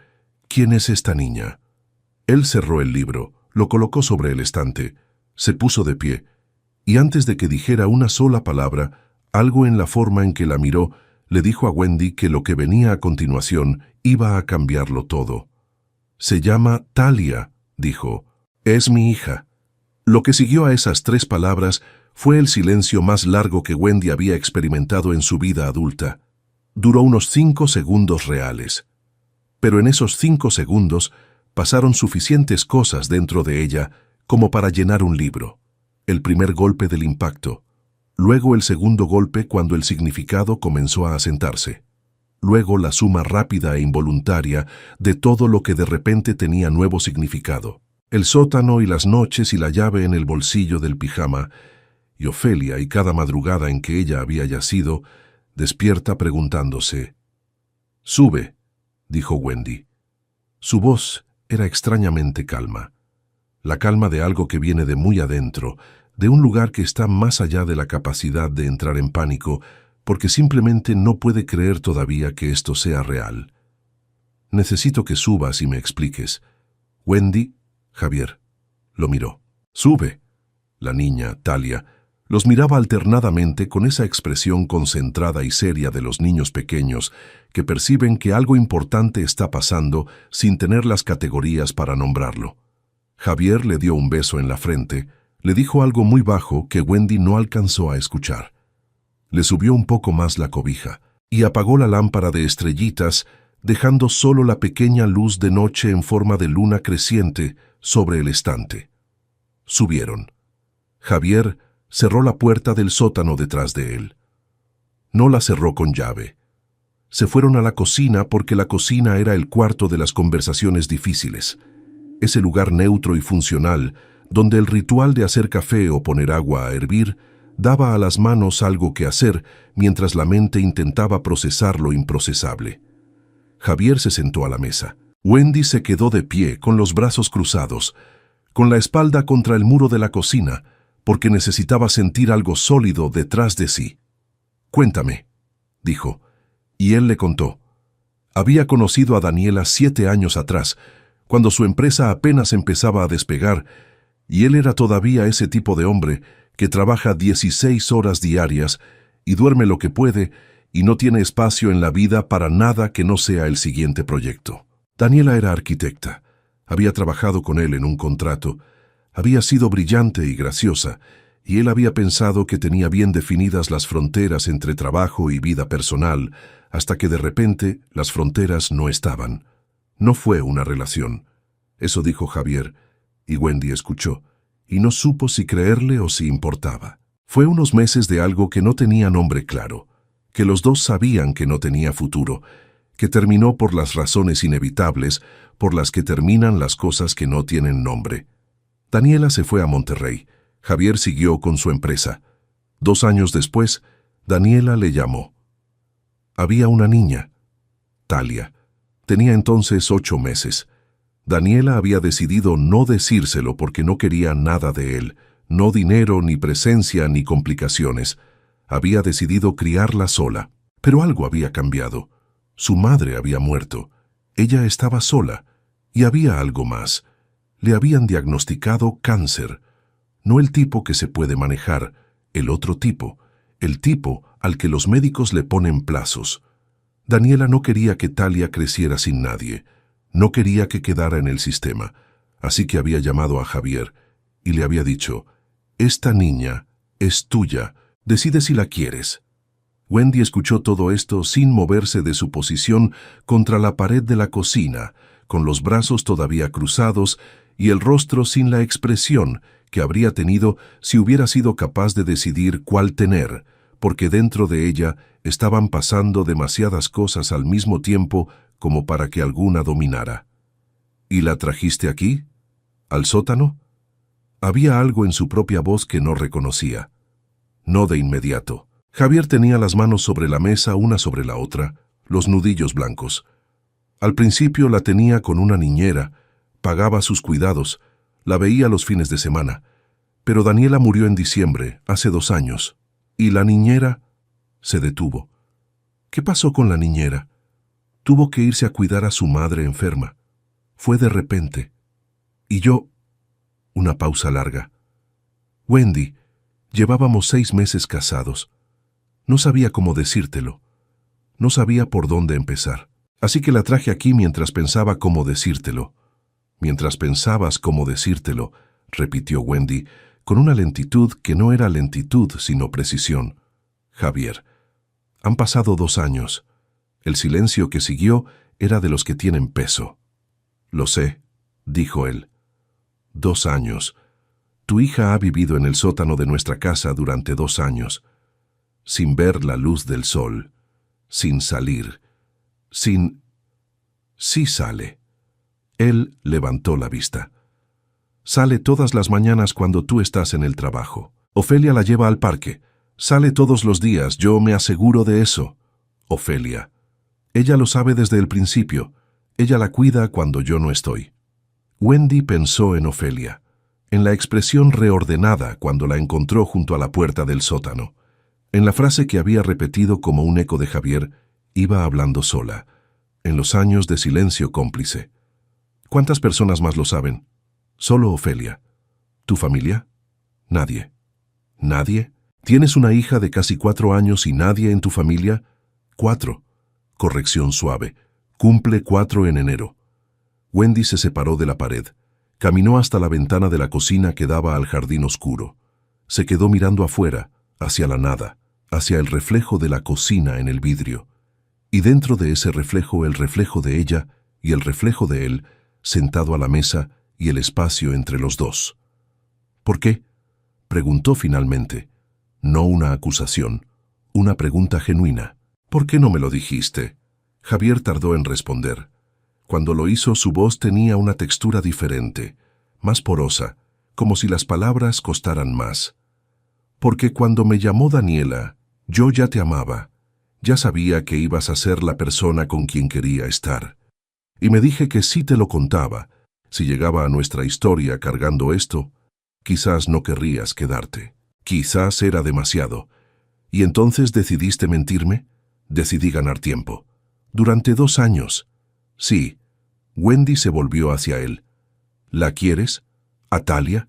¿quién es esta niña?». Él cerró el libro, lo colocó sobre el estante, se puso de pie, y antes de que dijera una sola palabra, algo en la forma en que la miró le dijo a Wendy que lo que venía a continuación iba a cambiarlo todo. «Se llama Talia», dijo. Es mi hija. Lo que siguió a esas 3 palabras fue el silencio más largo que Wendy había experimentado en su vida adulta. Duró unos 5 segundos reales. Pero en esos 5 segundos pasaron suficientes cosas dentro de ella como para llenar un libro. El primer golpe del impacto. Luego el segundo golpe cuando el significado comenzó a asentarse. Luego la suma rápida e involuntaria de todo lo que de repente tenía nuevo significado. El sótano y las noches y la llave en el bolsillo del pijama, y Ofelia y cada madrugada en que ella había yacido, despierta preguntándose. «Sube», dijo Wendy. Su voz era extrañamente calma. La calma de algo que viene de muy adentro, de un lugar que está más allá de la capacidad de entrar en pánico, porque simplemente no puede creer todavía que esto sea real. «Necesito que subas y me expliques». «Wendy», Javier lo miró. «Sube». La niña, Talia, los miraba alternadamente con esa expresión concentrada y seria de los niños pequeños que perciben que algo importante está pasando sin tener las categorías para nombrarlo. Javier le dio un beso en la frente, le dijo algo muy bajo que Wendy no alcanzó a escuchar. Le subió un poco más la cobija y apagó la lámpara de estrellitas, dejando solo la pequeña luz de noche en forma de luna creciente sobre el estante. Subieron. Javier cerró la puerta del sótano detrás de él. No la cerró con llave. Se fueron a la cocina porque la cocina era el cuarto de las conversaciones difíciles. Ese lugar neutro y funcional, donde el ritual de hacer café o poner agua a hervir daba a las manos algo que hacer mientras la mente intentaba procesar lo improcesable. Javier se sentó a la mesa. Wendy se quedó de pie con los brazos cruzados, con la espalda contra el muro de la cocina, porque necesitaba sentir algo sólido detrás de sí. «Cuéntame», dijo, y él le contó. Había conocido a Daniela 7 años atrás, cuando su empresa apenas empezaba a despegar, y él era todavía ese tipo de hombre que trabaja 16 horas diarias y duerme lo que puede y no tiene espacio en la vida para nada que no sea el siguiente proyecto. Daniela era arquitecta, había trabajado con él en un contrato, había sido brillante y graciosa, y él había pensado que tenía bien definidas las fronteras entre trabajo y vida personal, hasta que de repente las fronteras no estaban. No fue una relación. Eso dijo Javier, y Wendy escuchó, y no supo si creerle o si importaba. Fue unos meses de algo que no tenía nombre claro, que los dos sabían que no tenía futuro, que terminó por las razones inevitables por las que terminan las cosas que no tienen nombre. Daniela se fue a Monterrey. Javier siguió con su empresa. 2 años después, Daniela le llamó. Había una niña, Talia. Tenía entonces 8 meses. Daniela había decidido no decírselo porque no quería nada de él, no dinero, ni presencia, ni complicaciones. Había decidido criarla sola, pero algo había cambiado. Su madre había muerto. Ella estaba sola, y había algo más. Le habían diagnosticado cáncer. No el tipo que se puede manejar, el otro tipo, el tipo al que los médicos le ponen plazos. Daniela no quería que Talia creciera sin nadie. No quería que quedara en el sistema. Así que había llamado a Javier y le había dicho, «Esta niña es tuya, decide si la quieres». Wendy escuchó todo esto sin moverse de su posición contra la pared de la cocina, con los brazos todavía cruzados y el rostro sin la expresión que habría tenido si hubiera sido capaz de decidir cuál tener, porque dentro de ella estaban pasando demasiadas cosas al mismo tiempo como para que alguna dominara. «¿Y la trajiste aquí? ¿Al sótano?» Había algo en su propia voz que no reconocía. No de inmediato. Javier tenía las manos sobre la mesa, una sobre la otra, los nudillos blancos. Al principio la tenía con una niñera, pagaba sus cuidados, la veía los fines de semana. Pero Daniela murió en diciembre, hace 2 años, y la niñera se detuvo. ¿Qué pasó con la niñera? Tuvo que irse a cuidar a su madre enferma. Fue de repente. Y yo... Una pausa larga. Wendy, llevábamos 6 meses casados. No sabía cómo decírtelo. No sabía por dónde empezar. Así que la traje aquí mientras pensaba cómo decírtelo. Mientras pensabas cómo decírtelo, repitió Wendy, con una lentitud que no era lentitud sino precisión. Javier. Han pasado 2 años. El silencio que siguió era de los que tienen peso. Lo sé, dijo él. 2 años. Tu hija ha vivido en el sótano de nuestra casa durante 2 años, sin ver la luz del sol, sin salir, sin... Sí sale. Él levantó la vista. Sale todas las mañanas cuando tú estás en el trabajo. Ofelia la lleva al parque. Sale todos los días, yo me aseguro de eso. Ofelia. Ella lo sabe desde el principio. Ella la cuida cuando yo no estoy. Wendy pensó en Ofelia, en la expresión reordenada cuando la encontró junto a la puerta del sótano, en la frase que había repetido como un eco de Javier, iba hablando sola, en los años de silencio cómplice. ¿Cuántas personas más lo saben? Solo Ofelia. ¿Tu familia? Nadie. ¿Nadie? ¿Tienes una hija de casi 4 años y nadie en tu familia? 4. Corrección suave. Cumple 4 en enero. Wendy se separó de la pared. Caminó hasta la ventana de la cocina que daba al jardín oscuro. Se quedó mirando afuera, hacia la nada, hacia el reflejo de la cocina en el vidrio. Y dentro de ese reflejo el reflejo de ella y el reflejo de él, sentado a la mesa y el espacio entre los dos. ¿Por qué? Preguntó finalmente. No una acusación, una pregunta genuina. ¿Por qué no me lo dijiste? Javier tardó en responder. Cuando lo hizo, su voz tenía una textura diferente, más porosa, como si las palabras costaran más. Porque cuando me llamó Daniela, yo ya te amaba. Ya sabía que ibas a ser la persona con quien quería estar. Y me dije que si te lo contaba, si llegaba a nuestra historia cargando esto, quizás no querrías quedarte. Quizás era demasiado. ¿Y entonces decidiste mentirme? Decidí ganar tiempo. Durante 2 años. Sí. Wendy se volvió hacia él. ¿La quieres? ¿Atalia?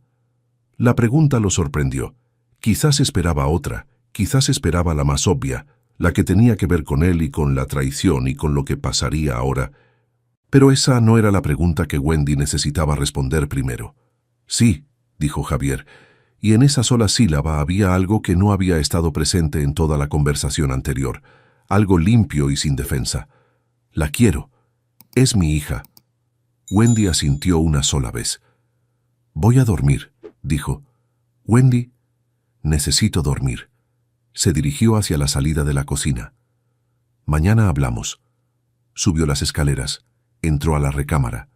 La pregunta lo sorprendió. Quizás esperaba otra, quizás esperaba la más obvia, la que tenía que ver con él y con la traición y con lo que pasaría ahora. Pero esa no era la pregunta que Wendy necesitaba responder primero. Sí, dijo Javier, y en esa sola sílaba había algo que no había estado presente en toda la conversación anterior, algo limpio y sin defensa. La quiero. Es mi hija. Wendy asintió una sola vez. Voy a dormir, dijo. Wendy, necesito dormir. Se dirigió hacia la salida de la cocina. Mañana hablamos. Subió las escaleras, entró a la recámara,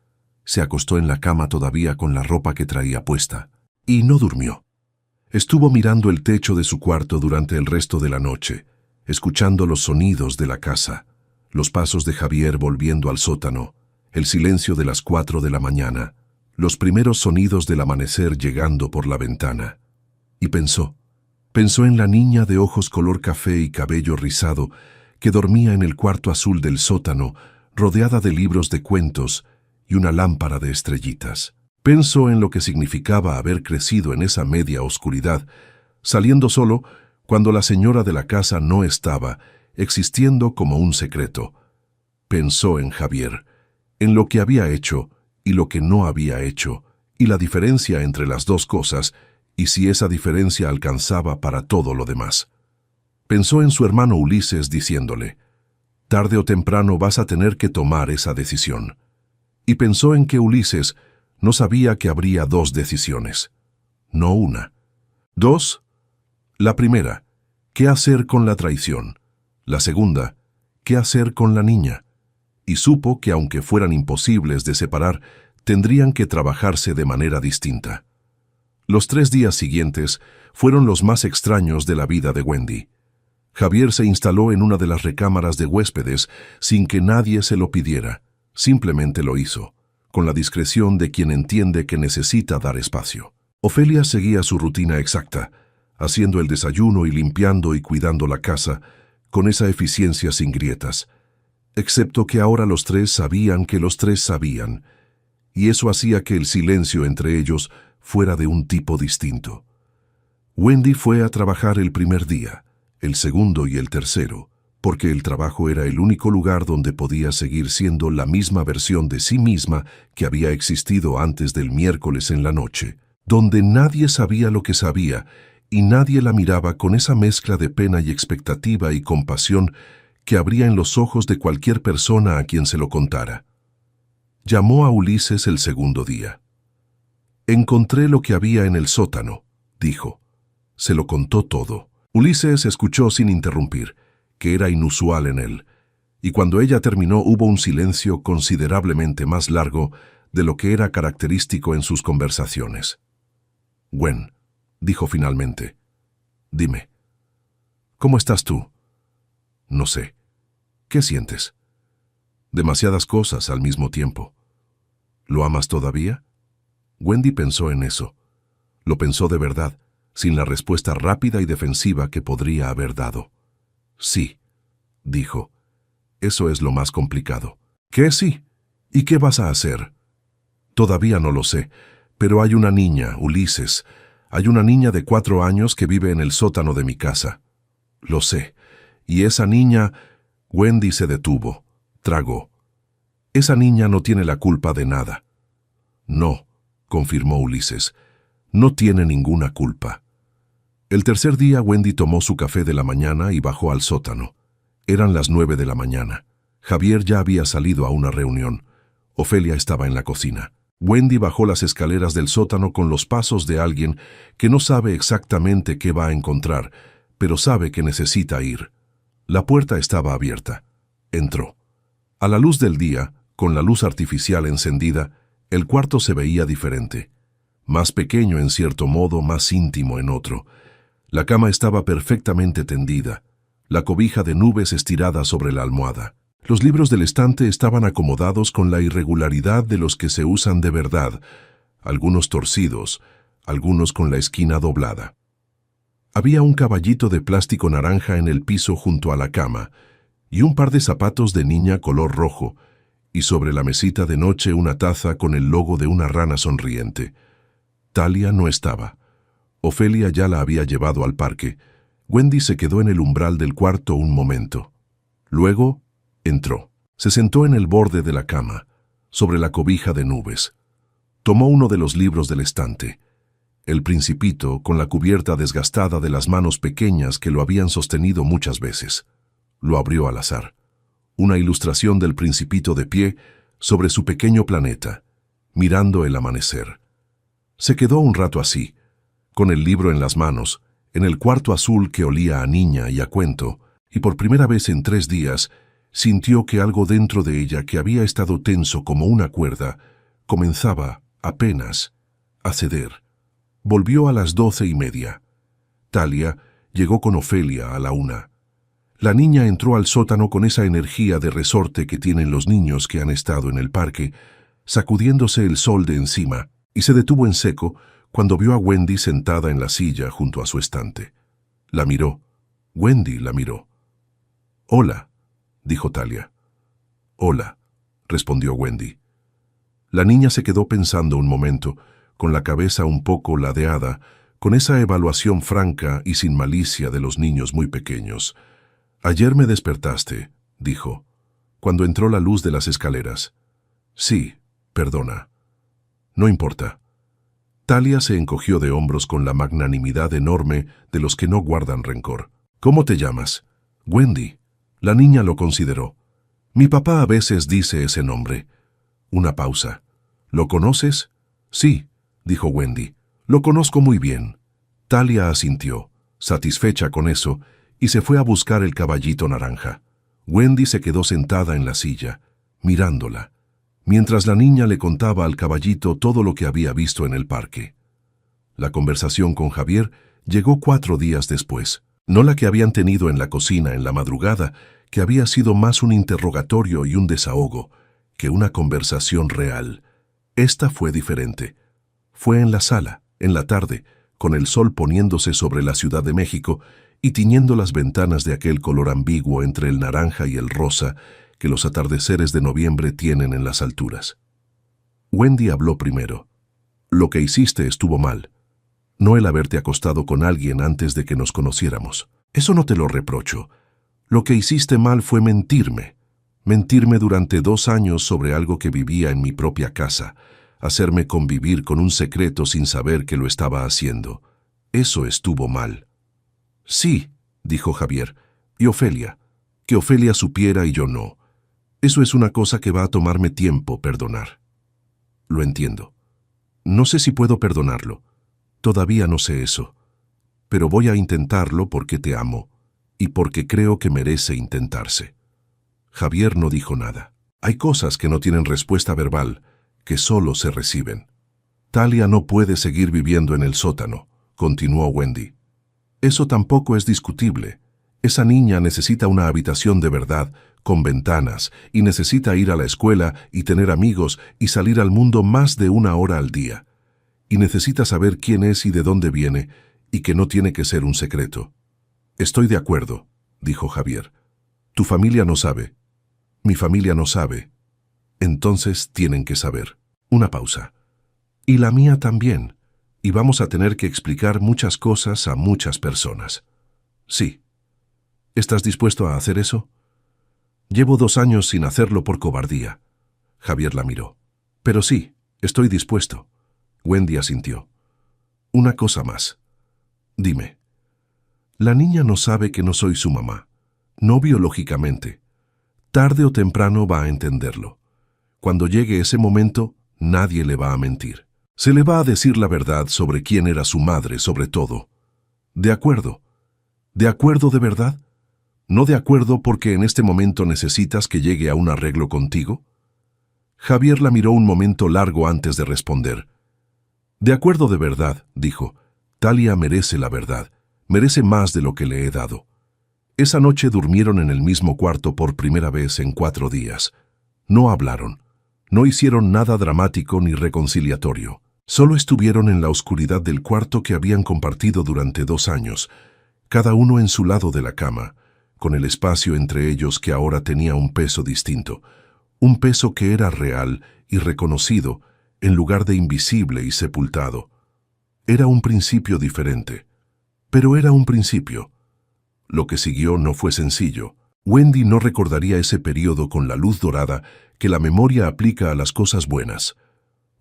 se acostó en la cama todavía con la ropa que traía puesta, y no durmió. Estuvo mirando el techo de su cuarto durante el resto de la noche, escuchando los sonidos de la casa, los pasos de Javier volviendo al sótano, el silencio de las 4 de la mañana, los primeros sonidos del amanecer llegando por la ventana. Y pensó en la niña de ojos color café y cabello rizado que dormía en el cuarto azul del sótano, rodeada de libros de cuentos y una lámpara de estrellitas. Pensó en lo que significaba haber crecido en esa media oscuridad, saliendo solo cuando la señora de la casa no estaba, existiendo como un secreto. Pensó en Javier, en lo que había hecho y lo que no había hecho, y la diferencia entre las dos cosas, y si esa diferencia alcanzaba para todo lo demás. Pensó en su hermano Ulises diciéndole, tarde o temprano vas a tener que tomar esa decisión. Y pensó en que Ulises no sabía que habría 2 decisiones, no una. 2. La primera, ¿qué hacer con la traición? La segunda, ¿qué hacer con la niña? Y supo que aunque fueran imposibles de separar, tendrían que trabajarse de manera distinta. Los 3 días siguientes fueron los más extraños de la vida de Wendy. Javier se instaló en una de las recámaras de huéspedes sin que nadie se lo pidiera. Simplemente lo hizo, con la discreción de quien entiende que necesita dar espacio. Ofelia seguía su rutina exacta, haciendo el desayuno y limpiando y cuidando la casa, con esa eficiencia sin grietas. Excepto que ahora los 3 sabían que los 3 sabían, y eso hacía que el silencio entre ellos fuera de un tipo distinto. Wendy fue a trabajar el primer día, el segundo y el tercero, porque el trabajo era el único lugar donde podía seguir siendo la misma versión de sí misma que había existido antes del miércoles en la noche, donde nadie sabía lo que sabía y nadie la miraba con esa mezcla de pena y expectativa y compasión que habría en los ojos de cualquier persona a quien se lo contara. Llamó a Ulises el segundo día. «Encontré lo que había en el sótano», dijo. Se lo contó todo. Ulises escuchó sin interrumpir, que era inusual en él, y cuando ella terminó hubo un silencio considerablemente más largo de lo que era característico en sus conversaciones. «Gwen», dijo finalmente, «dime, ¿cómo estás tú?» «No sé. ¿Qué sientes?» «Demasiadas cosas al mismo tiempo». «¿Lo amas todavía?» Wendy pensó en eso. Lo pensó de verdad, sin la respuesta rápida y defensiva que podría haber dado. «Sí», dijo. «Eso es lo más complicado». «¿Qué sí? ¿Y qué vas a hacer?» «Todavía no lo sé, pero hay una niña, Ulises. Hay una niña de 4 años que vive en el sótano de mi casa». «Lo sé. Y esa niña...» Wendy se detuvo. Tragó. «Esa niña no tiene la culpa de nada». «No», confirmó Ulises. «No tiene ninguna culpa». El tercer día Wendy tomó su café de la mañana y bajó al sótano. Eran las 9 de la mañana. Javier ya había salido a una reunión. Ofelia estaba en la cocina. Wendy bajó las escaleras del sótano con los pasos de alguien que no sabe exactamente qué va a encontrar, pero sabe que necesita ir. La puerta estaba abierta. Entró. A la luz del día, con la luz artificial encendida, el cuarto se veía diferente. Más pequeño en cierto modo, más íntimo en otro. La cama estaba perfectamente tendida, la cobija de nubes estirada sobre la almohada. Los libros del estante estaban acomodados con la irregularidad de los que se usan de verdad, algunos torcidos, algunos con la esquina doblada. Había un caballito de plástico naranja en el piso junto a la cama, y un par de zapatos de niña color rojo, y sobre la mesita de noche una taza con el logo de una rana sonriente. Talia no estaba. Ofelia ya la había llevado al parque. Wendy se quedó en el umbral del cuarto un momento. Luego entró. Se sentó en el borde de la cama, sobre la cobija de nubes. Tomó uno de los libros del estante. El Principito, con la cubierta desgastada de las manos pequeñas que lo habían sostenido muchas veces. Lo abrió al azar. Una ilustración del Principito de pie sobre su pequeño planeta, mirando el amanecer. Se quedó un rato así, con el libro en las manos, en el cuarto azul que olía a niña y a cuento, y por primera vez en 3 días sintió que algo dentro de ella que había estado tenso como una cuerda, comenzaba, apenas, a ceder. Volvió a las 12:30. Talia llegó con Ofelia a la 1. La niña entró al sótano con esa energía de resorte que tienen los niños que han estado en el parque, sacudiéndose el sol de encima, y se detuvo en seco cuando vio a Wendy sentada en la silla junto a su estante. La miró. Wendy la miró. «Hola», dijo Talia. «Hola», respondió Wendy. La niña se quedó pensando un momento, con la cabeza un poco ladeada, con esa evaluación franca y sin malicia de los niños muy pequeños. «Ayer me despertaste», dijo, cuando entró la luz de las escaleras. «Sí, perdona». «No importa». Talia se encogió de hombros con la magnanimidad enorme de los que no guardan rencor. «¿Cómo te llamas?» «Wendy». La niña lo consideró. «Mi papá a veces dice ese nombre». Una pausa. «¿Lo conoces?» «Sí», dijo Wendy. «Lo conozco muy bien». Talia asintió, satisfecha con eso, y se fue a buscar el caballito naranja. Wendy se quedó sentada en la silla, mirándola, mientras la niña le contaba al caballito todo lo que había visto en el parque. La conversación con Javier llegó 4 días después, no la que habían tenido en la cocina en la madrugada, que había sido más un interrogatorio y un desahogo que una conversación real. Esta fue diferente. Fue en la sala, en la tarde, con el sol poniéndose sobre la Ciudad de México y tiñendo las ventanas de aquel color ambiguo entre el naranja y el rosa que los atardeceres de noviembre tienen en las alturas. Wendy habló primero. «Lo que hiciste estuvo mal. No el haberte acostado con alguien antes de que nos conociéramos. Eso no te lo reprocho. Lo que hiciste mal fue mentirme. Mentirme durante 2 años sobre algo que vivía en mi propia casa. Hacerme convivir con un secreto sin saber que lo estaba haciendo. Eso estuvo mal. Sí, dijo Javier, y Ofelia. Que Ofelia supiera y yo no. Eso es una cosa que va a tomarme tiempo perdonar. Lo entiendo. No sé si puedo perdonarlo. Todavía no sé eso. Pero voy a intentarlo porque te amo y porque creo que merece intentarse. Javier no dijo nada. Hay cosas que no tienen respuesta verbal, que solo se reciben. Talia no puede seguir viviendo en el sótano, continuó Wendy. Eso tampoco es discutible. Esa niña necesita una habitación de verdad, con ventanas, y necesita ir a la escuela y tener amigos y salir al mundo más de 1 hora al día. Y necesita saber quién es y de dónde viene, y que no tiene que ser un secreto. Estoy de acuerdo, dijo Javier. Tu familia no sabe. Mi familia no sabe. Entonces tienen que saber. Una pausa. Y la mía también. Y vamos a tener que explicar muchas cosas a muchas personas. Sí. ¿Estás dispuesto a hacer eso? Llevo 2 años sin hacerlo por cobardía. Javier la miró. Pero sí, estoy dispuesto. Wendy asintió. Una cosa más. Dime. La niña no sabe que no soy su mamá. No biológicamente. Tarde o temprano va a entenderlo. Cuando llegue ese momento, nadie le va a mentir. Se le va a decir la verdad sobre quién era su madre, sobre todo. ¿De acuerdo? ¿De acuerdo de verdad? ¿No de acuerdo porque en este momento necesitas que llegue a un arreglo contigo? Javier la miró un momento largo antes de responder. De acuerdo de verdad, dijo. Talia merece la verdad. Merece más de lo que le he dado. Esa noche durmieron en el mismo cuarto por primera vez en 4 días. No hablaron. No hicieron nada dramático ni reconciliatorio. Solo estuvieron en la oscuridad del cuarto que habían compartido durante 2 años, cada uno en su lado de la cama, con el espacio entre ellos que ahora tenía un peso distinto, un peso que era real y reconocido en lugar de invisible y sepultado. Era un principio diferente, pero era un principio. Lo que siguió no fue sencillo. Wendy no recordaría ese periodo con la luz dorada que la memoria aplica a las cosas buenas,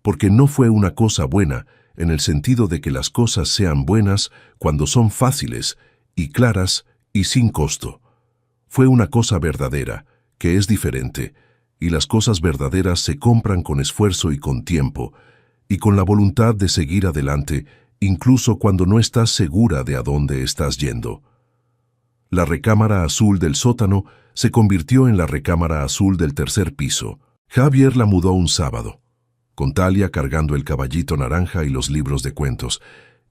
porque no fue una cosa buena en el sentido de que las cosas sean buenas cuando son fáciles y claras y sin costo. Fue una cosa verdadera, que es diferente, y las cosas verdaderas se compran con esfuerzo y con tiempo, y con la voluntad de seguir adelante, incluso cuando no estás segura de a dónde estás yendo. La recámara azul del sótano se convirtió en la recámara azul del 3er piso. Javier la mudó un sábado, con Talia cargando el caballito naranja y los libros de cuentos,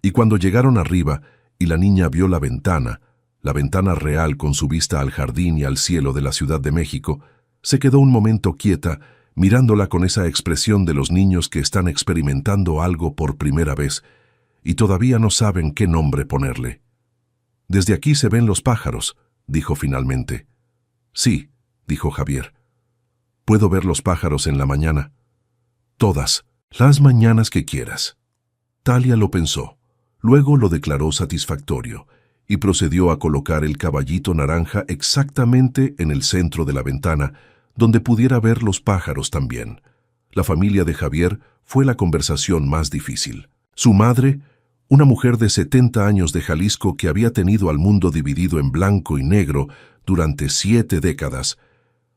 y cuando llegaron arriba y la niña vio la ventana real con su vista al jardín y al cielo de la Ciudad de México, se quedó un momento quieta, mirándola con esa expresión de los niños que están experimentando algo por primera vez y todavía no saben qué nombre ponerle. Desde aquí se ven los pájaros, dijo finalmente. Sí, dijo Javier. ¿Puedo ver los pájaros en la mañana? Todas, las mañanas que quieras. Talia lo pensó, luego lo declaró satisfactorio y procedió a colocar el caballito naranja exactamente en el centro de la ventana, donde pudiera ver los pájaros también. La familia de Javier fue la conversación más difícil. Su madre, una mujer de 70 años de Jalisco que había tenido al mundo dividido en blanco y negro durante 7 décadas,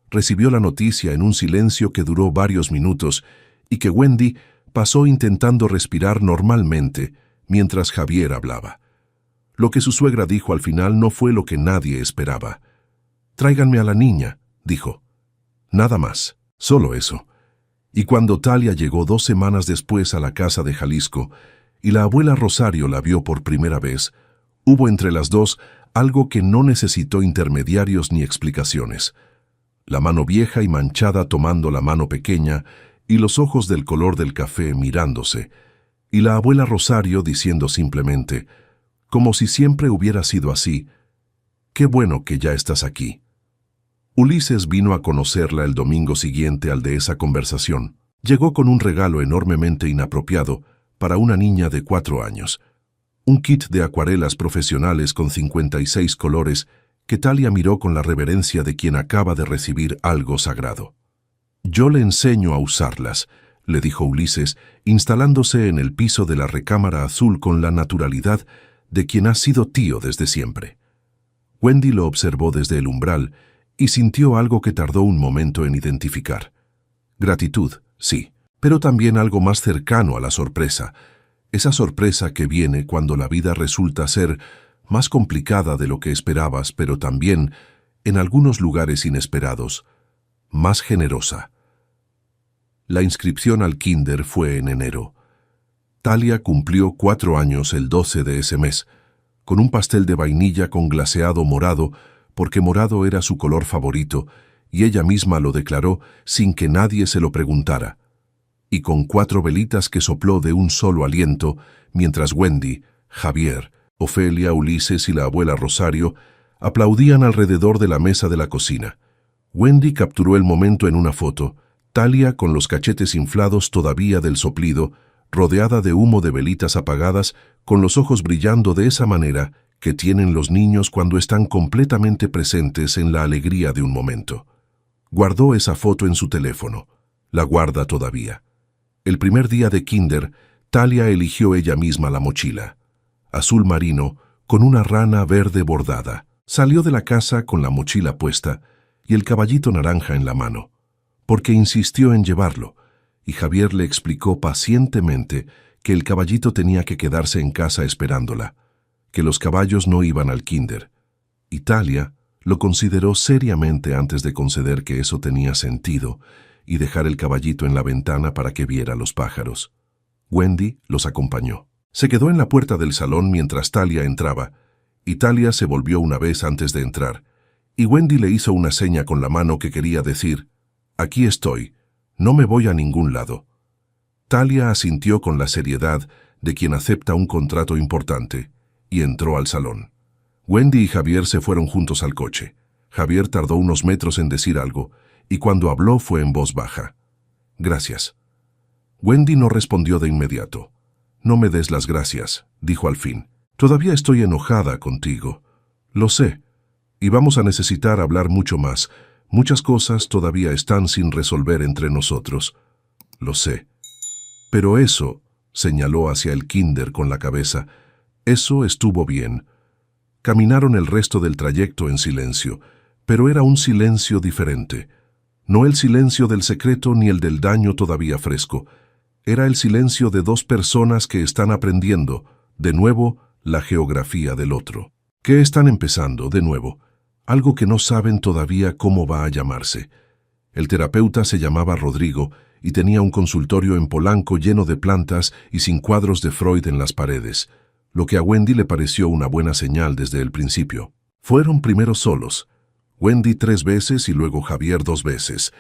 recibió la noticia en un silencio que duró varios minutos y que Wendy pasó intentando respirar normalmente mientras Javier hablaba. Lo que su suegra dijo al final no fue lo que nadie esperaba. «Tráiganme a la niña», dijo. Nada más, solo eso. Y cuando Talia llegó 2 semanas después a la casa de Jalisco y la abuela Rosario la vio por primera vez, hubo entre las dos algo que no necesitó intermediarios ni explicaciones. La mano vieja y manchada tomando la mano pequeña y los ojos del color del café mirándose, y la abuela Rosario diciendo simplemente, como si siempre hubiera sido así, «Qué bueno que ya estás aquí». Ulises vino a conocerla el domingo siguiente al de esa conversación. Llegó con un regalo enormemente inapropiado para una niña de 4 años. Un kit de acuarelas profesionales con 56 colores que Talia miró con la reverencia de quien acaba de recibir algo sagrado. «Yo le enseño a usarlas», le dijo Ulises, instalándose en el piso de la recámara azul con la naturalidad de quien ha sido tío desde siempre. Wendy lo observó desde el umbral y sintió algo que tardó un momento en identificar. Gratitud, sí, pero también algo más cercano a la sorpresa. Esa sorpresa que viene cuando la vida resulta ser más complicada de lo que esperabas, pero también, en algunos lugares inesperados, más generosa. La inscripción al kinder fue en enero. Talia cumplió 4 años el 12 de ese mes, con un pastel de vainilla con glaseado morado, porque morado era su color favorito, y ella misma lo declaró sin que nadie se lo preguntara, y con 4 velitas que sopló de un solo aliento, mientras Wendy, Javier, Ofelia, Ulises y la abuela Rosario aplaudían alrededor de la mesa de la cocina. Wendy capturó el momento en una foto, Talia con los cachetes inflados todavía del soplido, rodeada de humo de velitas apagadas, con los ojos brillando de esa manera que tienen los niños cuando están completamente presentes en la alegría de un momento. Guardó esa foto en su teléfono. La guarda todavía. El primer día de kinder, Talia eligió ella misma la mochila. Azul marino, con una rana verde bordada. Salió de la casa con la mochila puesta y el caballito naranja en la mano, porque insistió en llevarlo, y Javier le explicó pacientemente que el caballito tenía que quedarse en casa esperándola, que los caballos no iban al kinder. Y Talia lo consideró seriamente antes de conceder que eso tenía sentido y dejar el caballito en la ventana para que viera los pájaros. Wendy los acompañó. Se quedó en la puerta del salón mientras Talia entraba, y Talia se volvió una vez antes de entrar, y Wendy le hizo una seña con la mano que quería decir: «Aquí estoy, no me voy a ningún lado». Talia asintió con la seriedad de quien acepta un contrato importante, y entró al salón. Wendy y Javier se fueron juntos al coche. Javier tardó unos metros en decir algo, y cuando habló fue en voz baja. «Gracias». Wendy no respondió de inmediato. «No me des las gracias», dijo al fin. «Todavía estoy enojada contigo. Lo sé. Y vamos a necesitar hablar mucho más. Muchas cosas todavía están sin resolver entre nosotros. Lo sé. Pero eso», señaló hacia el kinder con la cabeza, «eso estuvo bien». Caminaron el resto del trayecto en silencio, pero era un silencio diferente. No el silencio del secreto ni el del daño todavía fresco. Era el silencio de 2 personas que están aprendiendo, de nuevo, la geografía del otro. Que están empezando, de nuevo, algo que no saben todavía cómo va a llamarse. El terapeuta se llamaba Rodrigo y tenía un consultorio en Polanco lleno de plantas y sin cuadros de Freud en las paredes, lo que a Wendy le pareció una buena señal desde el principio. Fueron primero solos, Wendy 3 veces y luego Javier 2 veces,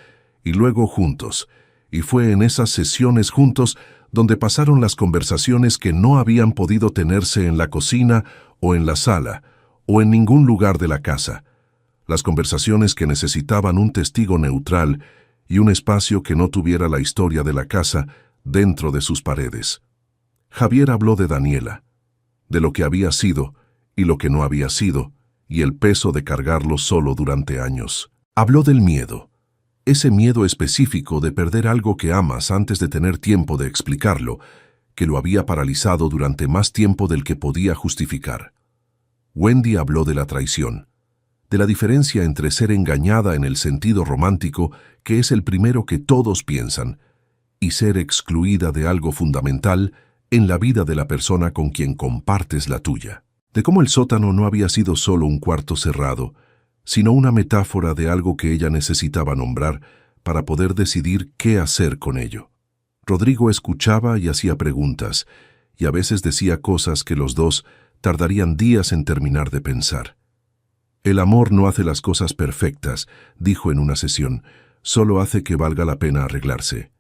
y luego juntos, y fue en esas sesiones juntos donde pasaron las conversaciones que no habían podido tenerse en la cocina o en la sala, o en ningún lugar de la casa. Las conversaciones que necesitaban un testigo neutral y un espacio que no tuviera la historia de la casa dentro de sus paredes. Javier habló de Daniela, de lo que había sido y lo que no había sido, y el peso de cargarlo solo durante años. Habló del miedo, ese miedo específico de perder algo que amas antes de tener tiempo de explicarlo, que lo había paralizado durante más tiempo del que podía justificar. Wendy habló de la traición, de la diferencia entre ser engañada en el sentido romántico, que es el primero que todos piensan, y ser excluida de algo fundamental en la vida de la persona con quien compartes la tuya. De cómo el sótano no había sido solo un cuarto cerrado, sino una metáfora de algo que ella necesitaba nombrar para poder decidir qué hacer con ello. Rodrigo escuchaba y hacía preguntas, y a veces decía cosas que los dos tardarían días en terminar de pensar. «El amor no hace las cosas perfectas», dijo en una sesión, «solo hace que valga la pena arreglarse».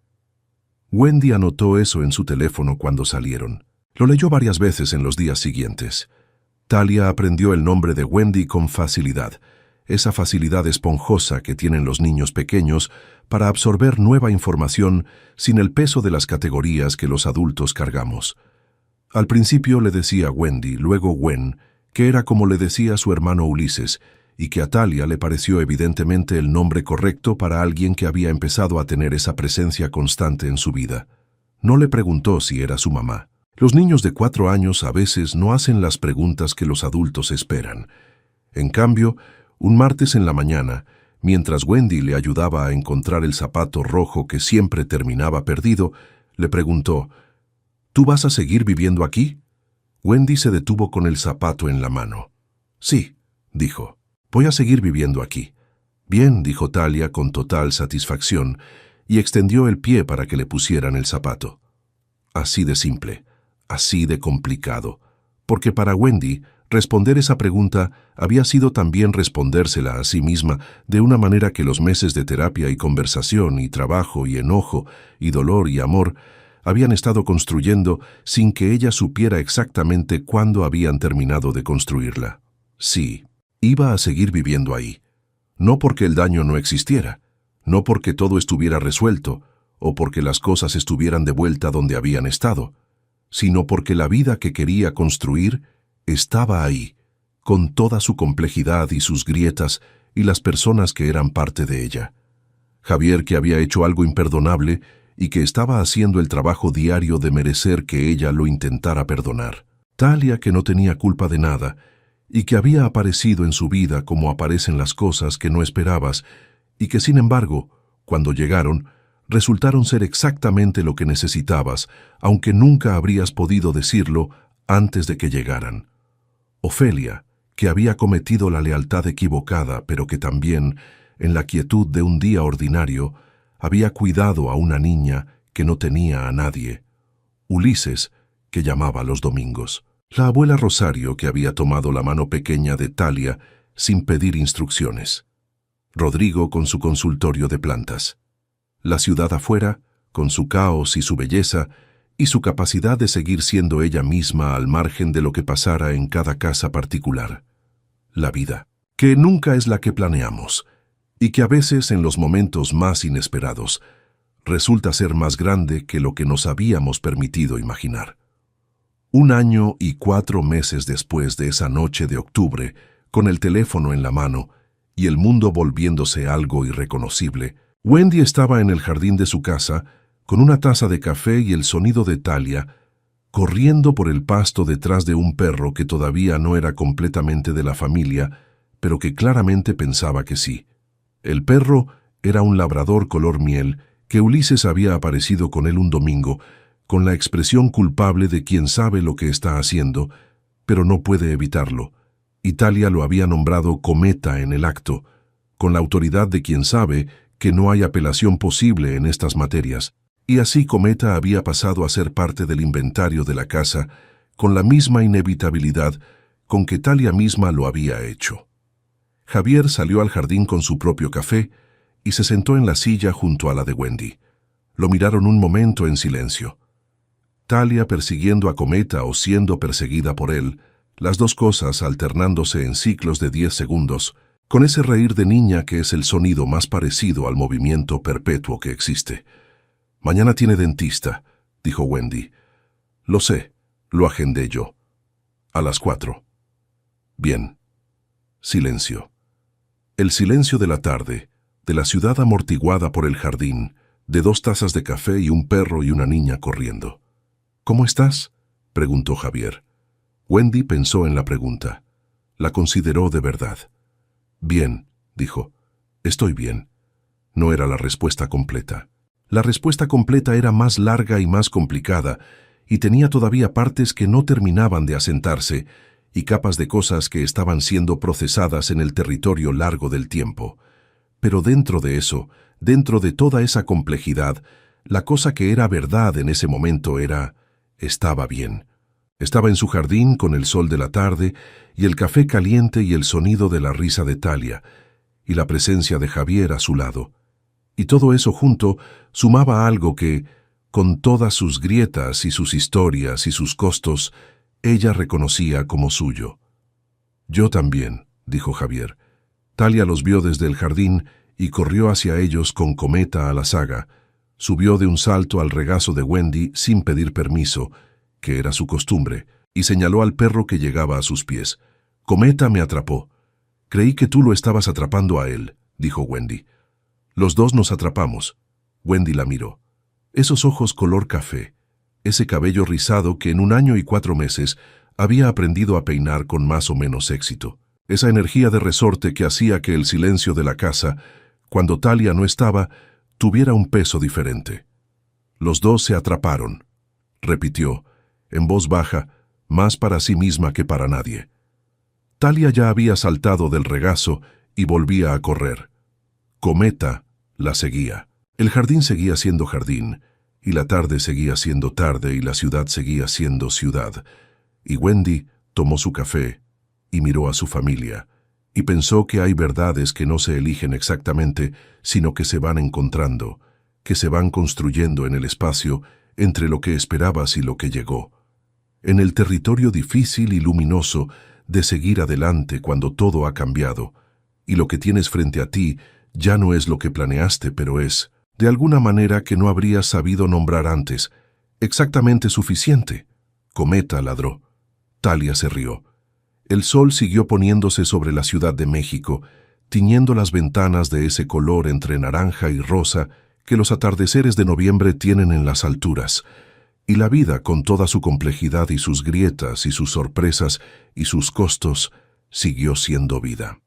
Wendy anotó eso en su teléfono cuando salieron. Lo leyó varias veces en los días siguientes. Talia aprendió el nombre de Wendy con facilidad, esa facilidad esponjosa que tienen los niños pequeños para absorber nueva información sin el peso de las categorías que los adultos cargamos. Al principio le decía Wendy, luego Gwen, que era como le decía a su hermano Ulises, y que a Talia le pareció evidentemente el nombre correcto para alguien que había empezado a tener esa presencia constante en su vida. No le preguntó si era su mamá. Los niños de 4 años a veces no hacen las preguntas que los adultos esperan. En cambio, un martes en la mañana, mientras Wendy le ayudaba a encontrar el zapato rojo que siempre terminaba perdido, le preguntó, ¿Tú vas a seguir viviendo aquí? Wendy se detuvo con el zapato en la mano. Sí, dijo. Voy a seguir viviendo aquí. Bien, dijo Talia con total satisfacción, y extendió el pie para que le pusieran el zapato. Así de simple, así de complicado, porque para Wendy, responder esa pregunta había sido también respondérsela a sí misma de una manera que los meses de terapia y conversación y trabajo y enojo y dolor y amor habían estado construyendo sin que ella supiera exactamente cuándo habían terminado de construirla. Sí. Iba a seguir viviendo ahí, no porque el daño no existiera, no porque todo estuviera resuelto o porque las cosas estuvieran de vuelta donde habían estado, sino porque la vida que quería construir estaba ahí, con toda su complejidad y sus grietas y las personas que eran parte de ella. Javier, que había hecho algo imperdonable y que estaba haciendo el trabajo diario de merecer que ella lo intentara perdonar. Talia, que no tenía culpa de nada, y que había aparecido en su vida como aparecen las cosas que no esperabas, y que sin embargo, cuando llegaron, resultaron ser exactamente lo que necesitabas, aunque nunca habrías podido decirlo antes de que llegaran. Ofelia, que había cometido la lealtad equivocada, pero que también, en la quietud de un día ordinario, había cuidado a una niña que no tenía a nadie. Ulises, que llamaba los domingos. La abuela Rosario, que había tomado la mano pequeña de Talia sin pedir instrucciones. Rodrigo con su consultorio de plantas. La ciudad afuera, con su caos y su belleza, y su capacidad de seguir siendo ella misma al margen de lo que pasara en cada casa particular. La vida, que nunca es la que planeamos, y que a veces en los momentos más inesperados resulta ser más grande que lo que nos habíamos permitido imaginar. 1 año y 4 meses después de esa noche de octubre, con el teléfono en la mano y el mundo volviéndose algo irreconocible, Wendy estaba en el jardín de su casa con una taza de café y el sonido de Talia, corriendo por el pasto detrás de un perro que todavía no era completamente de la familia, pero que claramente pensaba que sí. El perro era un labrador color miel que Ulises había aparecido con él un domingo, con la expresión culpable de quien sabe lo que está haciendo, pero no puede evitarlo. Talia lo había nombrado Cometa en el acto, con la autoridad de quien sabe que no hay apelación posible en estas materias, y así Cometa había pasado a ser parte del inventario de la casa, con la misma inevitabilidad con que Talia misma lo había hecho. Javier salió al jardín con su propio café y se sentó en la silla junto a la de Wendy. Lo miraron un momento en silencio. Talia persiguiendo a Cometa o siendo perseguida por él, las dos cosas alternándose en ciclos de 10 segundos, con ese reír de niña que es el sonido más parecido al movimiento perpetuo que existe. «Mañana tiene dentista», dijo Wendy. «Lo sé, lo agendé yo. A las 4». «Bien». Silencio. El silencio de la tarde, de la ciudad amortiguada por el jardín, de 2 tazas de café y un perro y una niña corriendo. «¿Cómo estás?», preguntó Javier. Wendy pensó en la pregunta. La consideró de verdad. «Bien», dijo. «Estoy bien». No era la respuesta completa. La respuesta completa era más larga y más complicada, y tenía todavía partes que no terminaban de asentarse, y capas de cosas que estaban siendo procesadas en el territorio largo del tiempo. Pero dentro de eso, dentro de toda esa complejidad, la cosa que era verdad en ese momento era: estaba bien. Estaba en su jardín con el sol de la tarde y el café caliente y el sonido de la risa de Talia, y la presencia de Javier a su lado. Y todo eso junto sumaba algo que, con todas sus grietas y sus historias y sus costos, ella reconocía como suyo. «Yo también», dijo Javier. Talia los vio desde el jardín y corrió hacia ellos con Cometa a la zaga. Subió de un salto al regazo de Wendy sin pedir permiso, que era su costumbre, y señaló al perro que llegaba a sus pies. «Cometa me atrapó». Creí que tú lo estabas atrapando a él, dijo Wendy. Los dos nos atrapamos. Wendy la miró. Esos ojos color café, ese cabello rizado que en 1 año y 4 meses había aprendido a peinar con más o menos éxito. Esa energía de resorte que hacía que el silencio de la casa, cuando Talia no estaba, tuviera un peso diferente. Los dos se atraparon, repitió, en voz baja, más para sí misma que para nadie. Talia ya había saltado del regazo y volvía a correr. Cometa la seguía. El jardín seguía siendo jardín, y la tarde seguía siendo tarde, y la ciudad seguía siendo ciudad. Y Wendy tomó su café y miró a su familia, y pensó que hay verdades que no se eligen exactamente, sino que se van encontrando, que se van construyendo en el espacio entre lo que esperabas y lo que llegó. En el territorio difícil y luminoso de seguir adelante cuando todo ha cambiado, y lo que tienes frente a ti ya no es lo que planeaste, pero es, de alguna manera que no habrías sabido nombrar antes, exactamente suficiente. Cometa ladró. Talia se rió. El sol siguió poniéndose sobre la Ciudad de México, tiñendo las ventanas de ese color entre naranja y rosa que los atardeceres de noviembre tienen en las alturas, y la vida, con toda su complejidad y sus grietas y sus sorpresas y sus costos, siguió siendo vida.